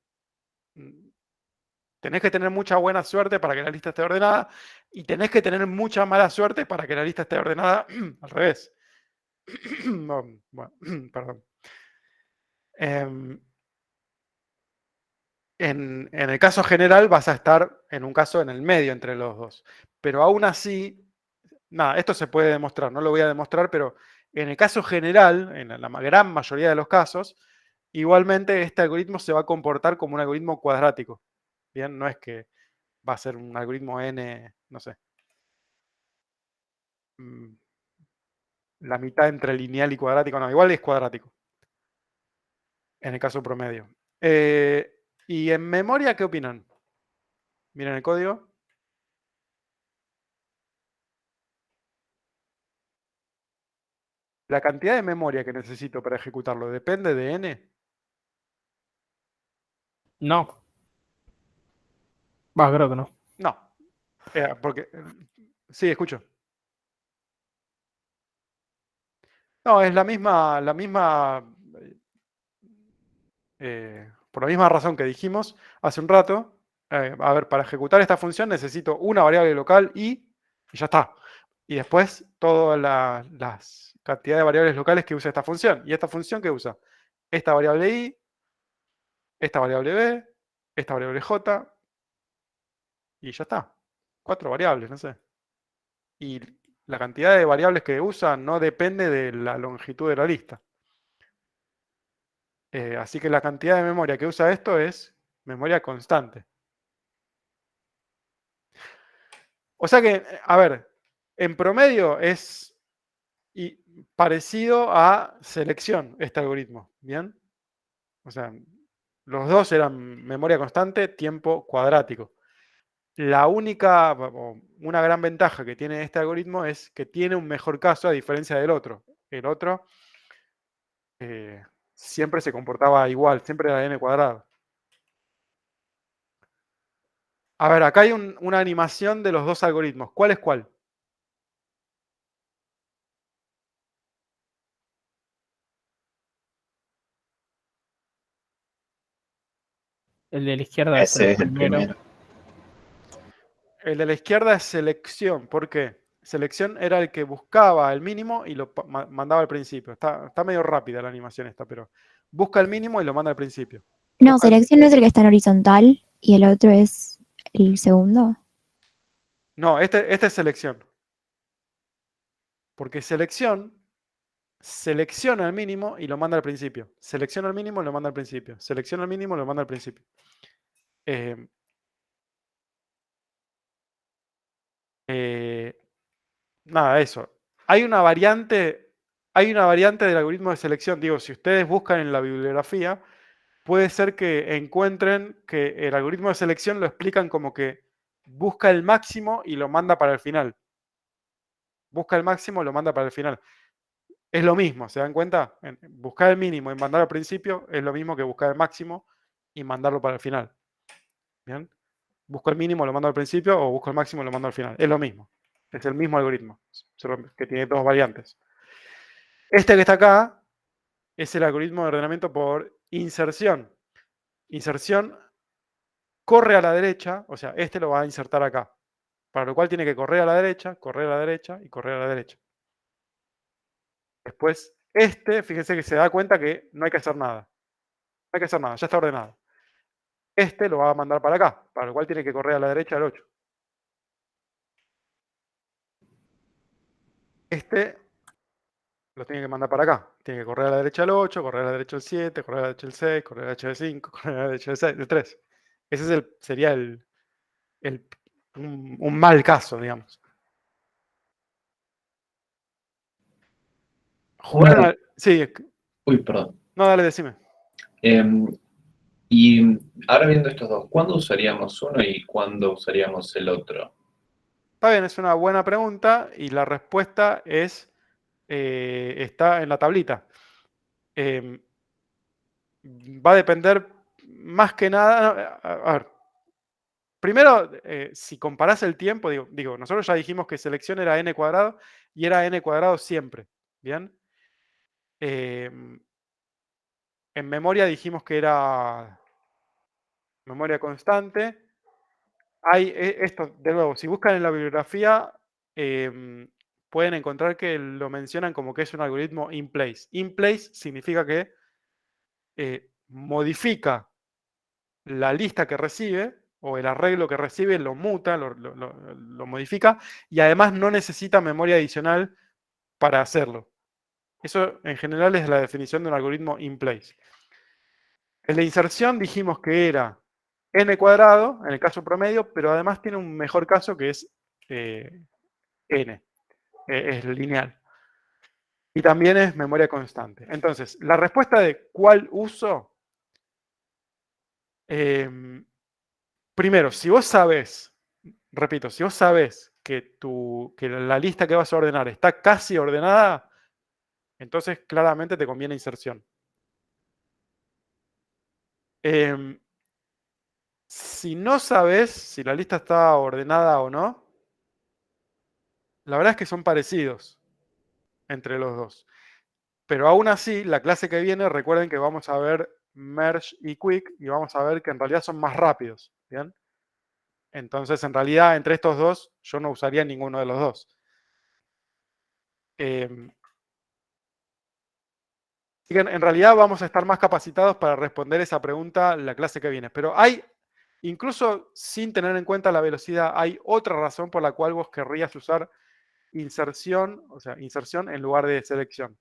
A: tenés que tener mucha buena suerte para que la lista esté ordenada y tenés que tener mucha mala suerte para que la lista esté ordenada al revés. No, bueno, perdón. En el caso general vas a estar en un caso en el medio entre los dos. Pero aún así, nada, esto se puede demostrar, no lo voy a demostrar, pero en el caso general, en la gran mayoría de los casos, igualmente este algoritmo se va a comportar como un algoritmo cuadrático. Bien, no es que va a ser un algoritmo n, no sé, la mitad entre lineal y cuadrático, no, igual es cuadrático. En el caso promedio. ¿Y en memoria qué opinan? Miren el código. La cantidad de memoria que necesito para ejecutarlo depende de n.
B: No. Va, creo que no.
A: No. Porque. Sí, escucho. No, es la misma. Por la misma razón que dijimos hace un rato. A ver, para ejecutar esta función necesito una variable local y ya está. Y después todas las cantidades de variables locales que usa esta función. ¿Y esta función qué usa? Esta variable i, esta variable b, esta variable j, y ya está. 4 variables, no sé. Y la cantidad de variables que usa no depende de la longitud de la lista. Así que la cantidad de memoria que usa esto es memoria constante. O sea que, a ver, en promedio es parecido a selección este algoritmo, ¿bien? O sea, los dos eran memoria constante, tiempo cuadrático. La única, una gran ventaja que tiene este algoritmo es que tiene un mejor caso a diferencia del otro. El otro siempre se comportaba igual, siempre era n cuadrado. A ver, acá hay una animación de los dos algoritmos. ¿Cuál es cuál?
B: El de la izquierda es
G: Ese
B: el
G: es el
B: primero.
G: primero.
A: El de la izquierda es selección. ¿Por qué? Selección era el que buscaba el mínimo y lo mandaba al principio. Está medio rápida la animación esta, pero busca el mínimo y lo manda al principio.
D: No,
A: Busca
D: selección no es el que está en horizontal y el otro es el segundo.
A: No, este es selección. Porque selección selecciona el mínimo y lo manda al principio. Selecciona el mínimo y lo manda al principio. Selecciona el mínimo y lo manda al principio. Nada, eso. Hay una variante del algoritmo de selección. Digo, si ustedes buscan en la bibliografía, puede ser que encuentren que el algoritmo de selección lo explican como que busca el máximo y lo manda para el final. Busca el máximo y lo manda para el final. Es lo mismo, ¿se dan cuenta? Buscar el mínimo y mandar al principio es lo mismo que buscar el máximo y mandarlo para el final. ¿Bien? Busco el mínimo, lo mando al principio, o busco el máximo y lo mando al final. Es lo mismo. Es el mismo algoritmo, solo que tiene dos variantes. Este que está acá es el algoritmo de ordenamiento por inserción. Inserción corre a la derecha, o sea, este lo va a insertar acá. Para lo cual tiene que correr a la derecha, correr a la derecha y correr a la derecha. Después, fíjense que se da cuenta que no hay que hacer nada. No hay que hacer nada, ya está ordenado. Este lo va a mandar para acá, para lo cual tiene que correr a la derecha el 8. Este lo tiene que mandar para acá. Tiene que correr a la derecha el 8, correr a la derecha el 7, correr a la derecha el 6, correr a la derecha el 5, correr a la derecha el 6, el 3. Ese sería un mal caso, digamos. Sí,
H: Uy, perdón.
A: no, dale, decime.
H: Y ahora viendo estos dos, ¿cuándo usaríamos uno y cuándo usaríamos el otro?
A: Está bien, es una buena pregunta y la respuesta está en la tablita. Va a depender más que nada. A ver. Primero, si comparás el tiempo, digo, nosotros ya dijimos que selección era n cuadrado y era n cuadrado siempre. ¿Bien? En memoria dijimos que era memoria constante. Hay esto, de nuevo, si buscan en la bibliografía, pueden encontrar que lo mencionan como que es un algoritmo in place. In place significa que modifica la lista que recibe o el arreglo que recibe, lo muta, lo modifica y además no necesita memoria adicional para hacerlo. Eso en general es la definición de un algoritmo in place. El de inserción dijimos que era n cuadrado, en el caso promedio, pero además tiene un mejor caso que es n, es lineal. Y también es memoria constante. Entonces, la respuesta de cuál uso, primero, si vos sabés, repito, si vos sabés que la lista que vas a ordenar está casi ordenada, entonces claramente te conviene inserción. Si no sabes si la lista está ordenada o no, la verdad es que son parecidos entre los dos. Pero aún así, la clase que viene, recuerden que vamos a ver Merge y Quick y vamos a ver que en realidad son más rápidos. ¿Bien? Entonces, en realidad, entre estos dos, yo no usaría ninguno de los dos. Así que en realidad vamos a estar más capacitados para responder esa pregunta la clase que viene. Pero hay, incluso sin tener en cuenta la velocidad, hay otra razón por la cual vos querrías usar inserción, o sea, inserción en lugar de selección.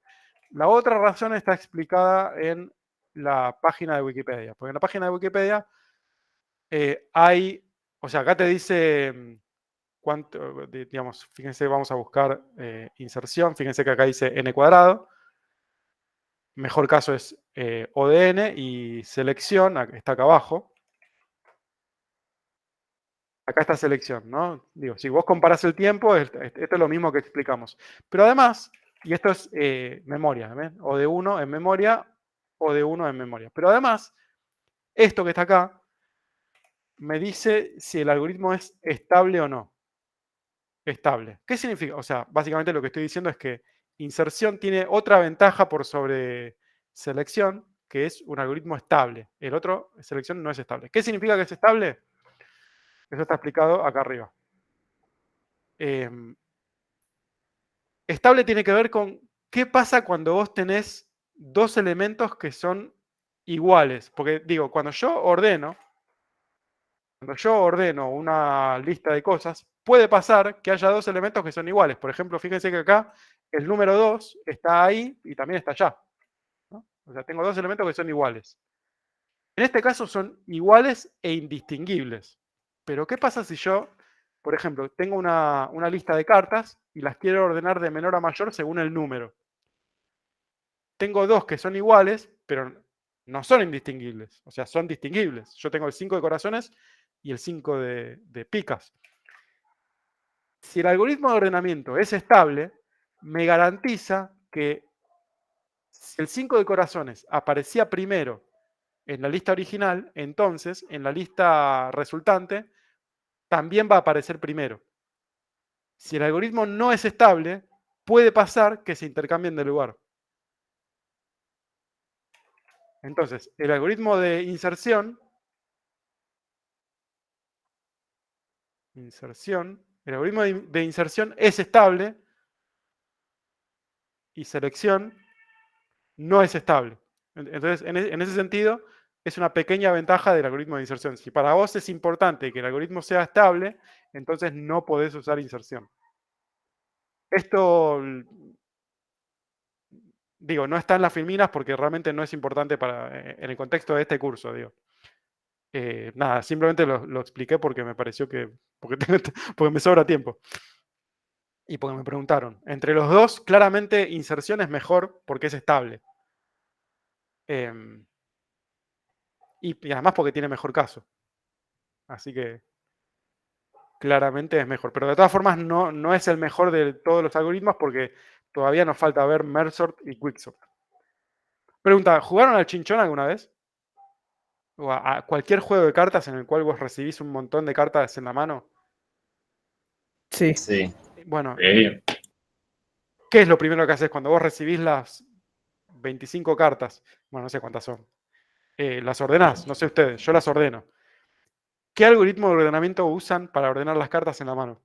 A: La otra razón está explicada en la página de Wikipedia. Porque en la página de Wikipedia o sea, acá te dice cuánto, digamos, fíjense, vamos a buscar inserción, fíjense que acá dice n cuadrado. Mejor caso es O de n y selección, está acá abajo. Acá está selección, ¿no? Digo, si vos comparás el tiempo, esto es lo mismo que explicamos. Pero además, y esto es memoria, ¿ven? O de 1 en memoria, o de 1 en memoria. Pero además, esto que está acá, me dice si el algoritmo es estable o no. Estable. ¿Qué significa? O sea, básicamente lo que estoy diciendo es que inserción tiene otra ventaja por sobre selección, que es un algoritmo estable. El otro, selección, no es estable. ¿Qué significa que es estable? Eso está explicado acá arriba. Estable tiene que ver con qué pasa cuando vos tenés dos elementos que son iguales. Porque digo, cuando yo ordeno una lista de cosas, puede pasar que haya dos elementos que son iguales. Por ejemplo, fíjense que acá el número 2 está ahí y también está allá, ¿no? O sea, tengo dos elementos que son iguales. En este caso son iguales e indistinguibles. Pero ¿qué pasa si yo, por ejemplo, tengo una lista de cartas y las quiero ordenar de menor a mayor según el número? Tengo dos que son iguales, pero no son indistinguibles. O sea, son distinguibles. Yo tengo el 5 de corazones y el 5 de picas. Si el algoritmo de ordenamiento es estable, me garantiza que si el 5 de corazones aparecía primero en la lista original, entonces en la lista resultante también va a aparecer primero. Si el algoritmo no es estable, puede pasar que se intercambien de lugar. Entonces, el algoritmo de inserción, el algoritmo de inserción es estable y selección no es estable. Entonces, en ese sentido, es una pequeña ventaja del algoritmo de inserción. Si para vos es importante que el algoritmo sea estable, entonces no podés usar inserción. Esto, digo, no está en las filminas porque realmente no es importante en el contexto de este curso, digo. Nada, simplemente lo expliqué porque me pareció que, porque me sobra tiempo. Y porque me preguntaron. Entre los dos, claramente inserción es mejor porque es estable. Y además porque tiene mejor caso. Así que claramente es mejor. Pero de todas formas no es el mejor de todos los algoritmos porque todavía nos falta ver Mergesort y Quicksort. Pregunta, ¿jugaron al chinchón alguna vez? O a cualquier juego de cartas en el cual vos recibís un montón de cartas en la mano.
B: Sí.
H: Sí.
A: Bueno,
H: Sí.
A: ¿qué es lo primero que haces cuando vos recibís las 25 cartas? Bueno, no sé cuántas son. Las ordenás, no sé ustedes, yo las ordeno. ¿Qué algoritmo de ordenamiento usan para ordenar las cartas en la mano?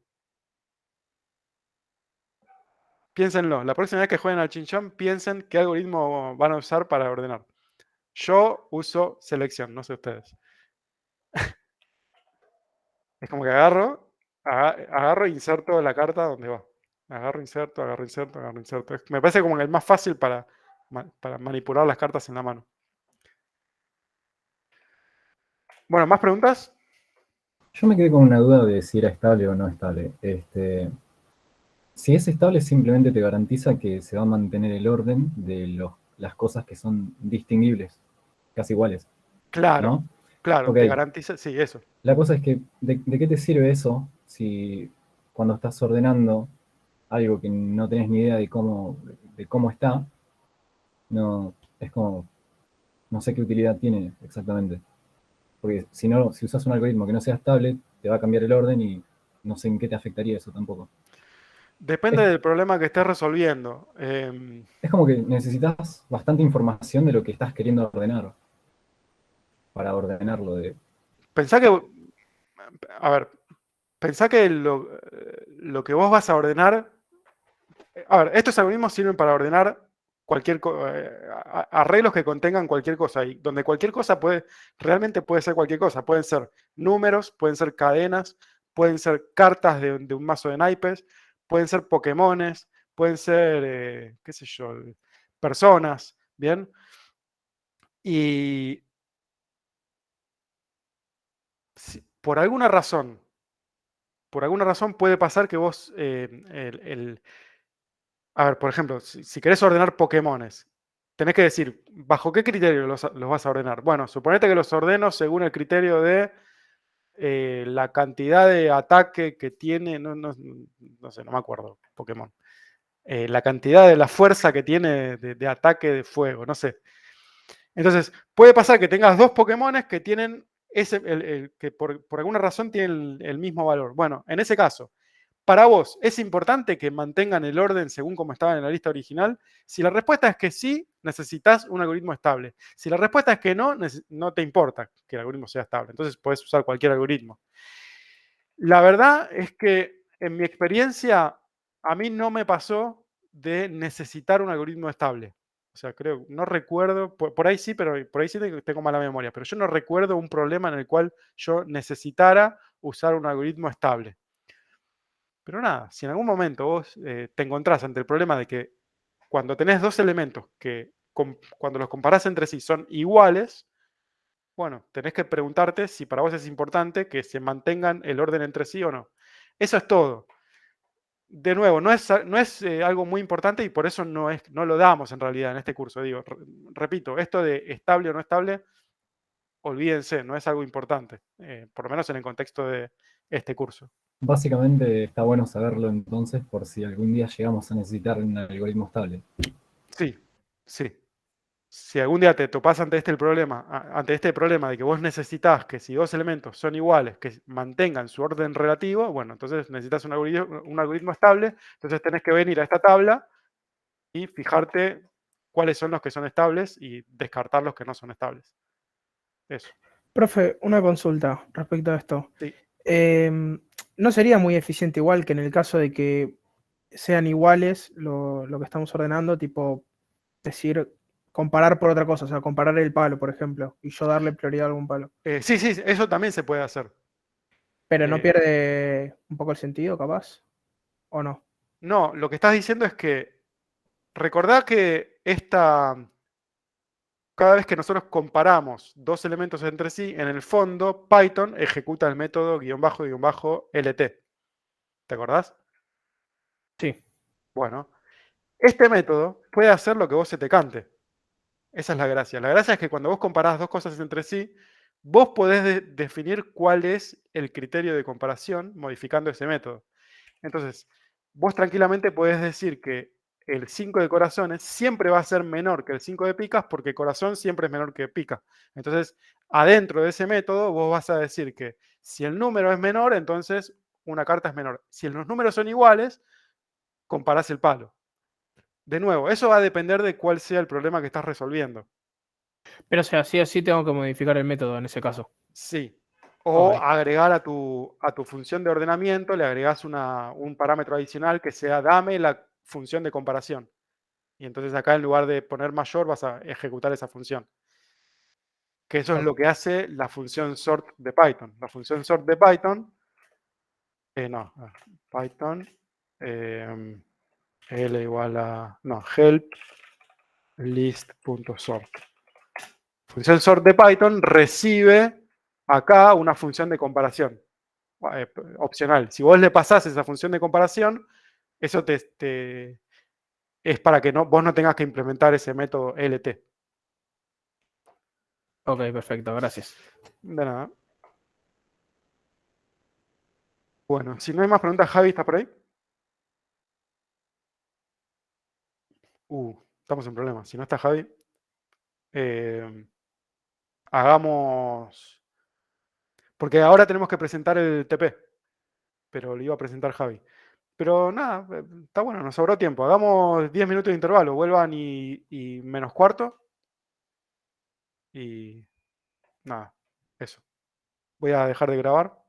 A: Piénsenlo, la próxima vez que jueguen al chinchón, piensen qué algoritmo van a usar para ordenar. Yo uso selección, no sé ustedes. Es como que agarro e inserto la carta donde va. Agarro, inserto, agarro, inserto, agarro, inserto. Me parece como el más fácil para manipular las cartas en la mano. Bueno, ¿más preguntas?
C: Yo me quedé con una duda de si era estable o no estable. Si es estable, simplemente te garantiza que se va a mantener el orden de las cosas que son distinguibles, casi iguales.
A: Claro,
C: ¿no?
A: claro,
C: Okay.
A: te garantiza, sí, eso.
C: La cosa es que, ¿de qué te sirve eso si cuando estás ordenando algo que no tenés ni idea de cómo está, no, es como, no sé qué utilidad tiene exactamente? Porque si usas un algoritmo que no sea estable, te va a cambiar el orden y no sé en qué te afectaría eso tampoco.
A: Depende del problema que estés resolviendo.
C: Es como que necesitas bastante información de lo que estás queriendo ordenar para ordenarlo.
A: Pensá que lo que vos vas a ordenar. A ver, estos algoritmos sirven para ordenar arreglos que contengan cualquier cosa. Y donde cualquier cosa realmente puede ser cualquier cosa. Pueden ser números, pueden ser cadenas, pueden ser cartas de un mazo de naipes, pueden ser Pokémones, pueden ser, qué sé yo, personas, ¿bien? Y por alguna razón puede pasar que vos, a ver, por ejemplo, si querés ordenar Pokémones, tenés que decir, ¿bajo qué criterio los vas a ordenar? Bueno, suponete que los ordeno según el criterio de la cantidad de ataque que tiene, no sé, no me acuerdo, Pokémon. La cantidad de la fuerza que tiene de ataque de fuego, no sé. Entonces, puede pasar que tengas dos Pokémones que tienen que por alguna razón tienen el mismo valor. Bueno, en ese caso, para vos, ¿es importante que mantengan el orden según como estaba en la lista original? Si la respuesta es que sí, ¿Necesitas un algoritmo estable? Si la respuesta es que no, no te importa que el algoritmo sea estable. Entonces puedes usar cualquier algoritmo. La verdad es que en mi experiencia, a mí no me pasó de necesitar un algoritmo estable. O sea, creo, no recuerdo, por ahí sí, pero por ahí sí tengo mala memoria, pero yo no recuerdo un problema en el cual yo necesitara usar un algoritmo estable. Pero nada, si en algún momento vos te encontrás ante el problema de que cuando tenés dos elementos que cuando los comparás entre sí son iguales, bueno, tenés que preguntarte si para vos es importante que se mantengan el orden entre sí o no. Eso es todo. De nuevo, no es algo muy importante y por eso no lo damos en realidad en este curso. Digo, repito, esto de estable o no estable, olvídense, no es algo importante, por lo menos en el contexto de este curso.
C: Básicamente está bueno saberlo entonces por si algún día llegamos a necesitar un algoritmo estable.
A: Sí, sí. Si algún día te topás ante este problema de que vos necesitas que si dos elementos son iguales, que mantengan su orden relativo, bueno, entonces necesitas un algoritmo estable, entonces tenés que venir a esta tabla y fijarte cuáles son los que son estables y descartar los que no son estables. Eso.
B: Profe, una consulta respecto a esto.
A: Sí.
B: ¿No sería muy eficiente igual que en el caso de que sean iguales lo que estamos ordenando, tipo decir, comparar por otra cosa, o sea, comparar el palo, por ejemplo, y yo darle prioridad a algún palo?
A: Sí, eso también se puede hacer.
B: ¿Pero no pierde un poco el sentido, capaz? ¿O no?
A: No, lo que estás diciendo es que recordá que cada vez que nosotros comparamos dos elementos entre sí, en el fondo Python ejecuta el método --LT. ¿Te acordás?
B: Sí.
A: Bueno, este método puede hacer lo que vos se te cante. Esa es la gracia. La gracia es que cuando vos comparás dos cosas entre sí, vos podés definir cuál es el criterio de comparación modificando ese método. Entonces, vos tranquilamente podés decir que el 5 de corazones siempre va a ser menor que el 5 de picas porque corazón siempre es menor que pica. Entonces, adentro de ese método, vos vas a decir que si el número es menor, entonces una carta es menor. Si los números son iguales, comparás el palo. De nuevo, eso va a depender de cuál sea el problema que estás resolviendo.
B: Pero o sea, sí o sí tengo que modificar el método en ese caso.
A: Sí. O
B: Ok.
A: agregar a tu función de ordenamiento, le agregás un parámetro adicional que sea dame la función de comparación. Y entonces acá en lugar de poner mayor vas a ejecutar esa función. Que eso es lo que hace la función sort de Python. La función sort de Python, Python, L igual a, help list.sort. Función sort de Python recibe acá una función de comparación opcional. Si vos le pasás esa función de comparación, eso es para que vos no tengas que implementar ese método LT.
B: Ok, perfecto, gracias.
A: De nada. Bueno, si no hay más preguntas, Javi, ¿está por ahí? Estamos en problemas. Si no está Javi, hagamos... Porque ahora tenemos que presentar el TP, pero lo iba a presentar Javi. Pero nada, está bueno, nos sobró tiempo. Hagamos 10 minutos de intervalo, vuelvan y menos cuarto. Y nada, eso. Voy a dejar de grabar.